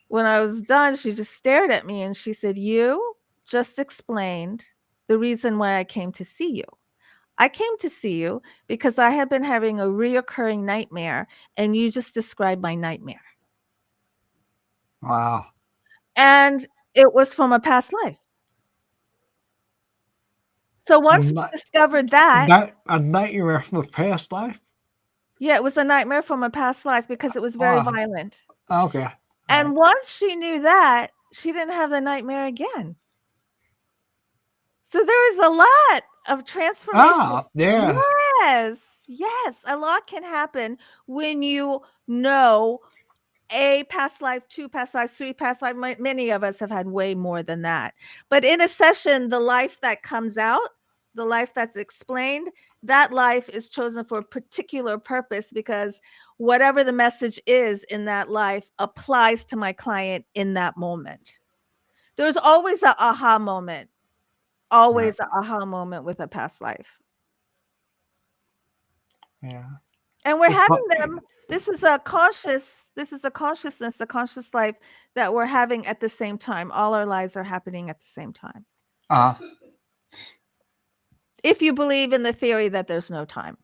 when I was done, she just stared at me and she said, "You just explained the reason why I came to see you. I came to see you because I have been having a reoccurring nightmare, and you just described my nightmare." Wow. And it was from a past life. So A once we night, discovered that, a nightmare from a past life. yeah, it was a nightmare from a past life because it was very Wow. violent. Okay. All right. And once she knew that, she didn't have the nightmare again. So there is a lot of transformation. Yeah. Yes, yes, a lot can happen when you know a past life, 2 past lives, 3 past life. Many of us have had way more than that. But in a session, the life that comes out, the life that's explained, that life is chosen for a particular purpose because whatever the message is in that life applies to my client in that moment. There's always a aha moment, Yeah. always a aha moment with a past life. Yeah. And we're It's having fu- them. This is a consciousness, a conscious life that we're having at the same time. All our lives are happening at the same time. uh, If you believe in the theory that there's no time.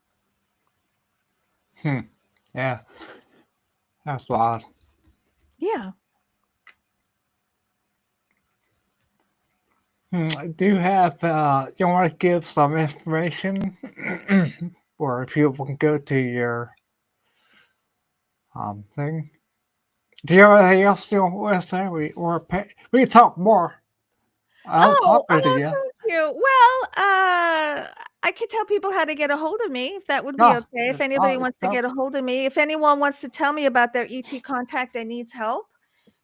yeah. That's wild. Yeah. Do you have, you want to give some information where people can go to your thing? Do you have anything else you want to say? We can talk more. I'll talk to Oh, you. thank you. Well, I could tell people how to get a hold of me if that would be No, okay. If anybody wants to no, get a hold of me, if anyone wants to tell me about their ET contact and needs help,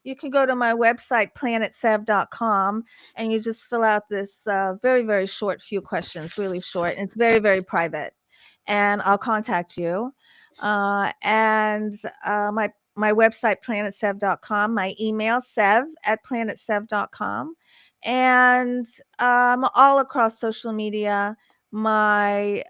you can go to my website, planetsev.com, and you just fill out this very, very short few questions, really short. And it's very, very private. And I'll contact you. And my website, planetsev.com, my email, sev@planetsev.com. And all across social media. My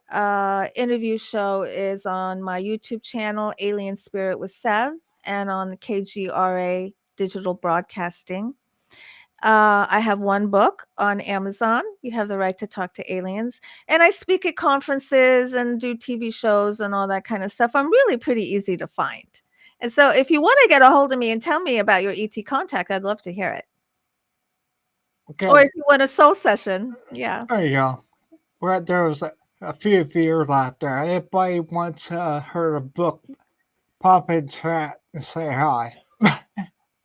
interview show is on my YouTube channel, Alien Spirit with Sev, and on KGRA Digital Broadcasting. I have one book on Amazon. You have the right to talk to aliens. And I speak at conferences and do TV shows and all that kind of stuff. I'm really pretty easy to find. And so if you want to get a hold of me and tell me about your ET contact, I'd love to hear it. okay. Or if you want a soul session. Yeah. There you go. Well, there's a few viewers out there. Anybody wants heard a book, pop in chat and say hi.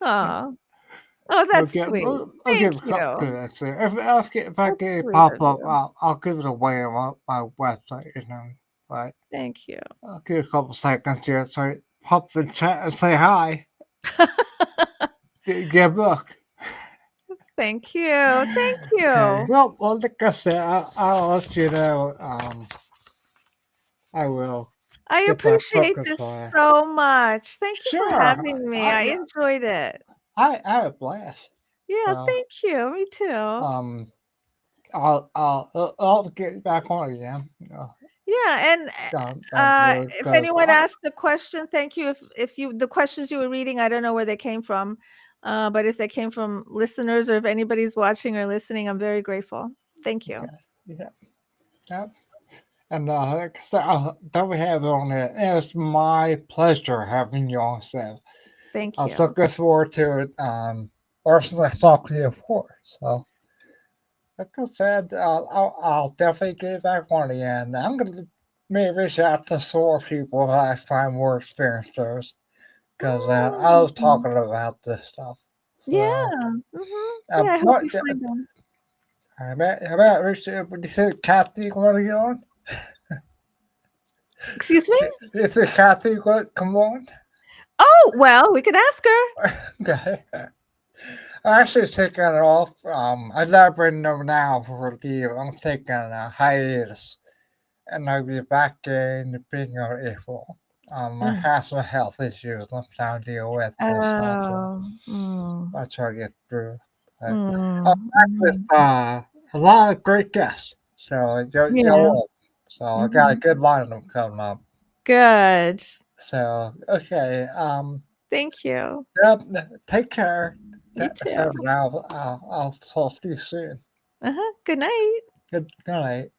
Oh, oh, We'll that's get. sweet. I'll give Thank a couple you. minutes there. If I That's get it sweet pop of up, you. I'll give it away on my website. But Thank you. I'll give a couple seconds here. So pop in chat and say hi. Get a book. Thank you. Thank Okay. you. Well, like I said, I'll let you know. I will I get that appreciate focus this on. so much. Thank you for Sure. having me. I enjoyed it. I had a blast. Yeah, So thank you. Me too. um, I'll get back on again. Yeah, and Down the road if because anyone asked a question, thank you. If you the questions you were reading, I don't know where they came from, but if they came from listeners or if anybody's watching or listening, I'm very grateful. Thank you. yeah, yeah. And like I said, that we have on it. It's my pleasure having you on, Sev. Thank I'm so you. looking forward to it. Personally, I've talked to you before, so like I said, I'll definitely get back on again. I'm gonna maybe reach out to some more people that I find more experienced those because I was Mm. talking about this stuff. Yeah. So, Yeah, I hope what? you find them. I bet reach. Would you say Kathy want to get on? Excuse me? Is it Kathy going to come on? Oh, well, we could ask her. Okay. I'm actually taking it off. I let her know now for the I'm taking a hiatus, and I'll be back in the beginning of April. I Mm. have some health issues I'm trying to deal with and stuff, so Oh. Mm. I try to get through. But back with Mm. a lot of great guests, so you're Yeah. welcome. So I got a Mhm. good lineup coming up. Good. So okay, Thank you. yep, take care. You too. I'll talk to you soon. Uh-huh. Good night. Good night.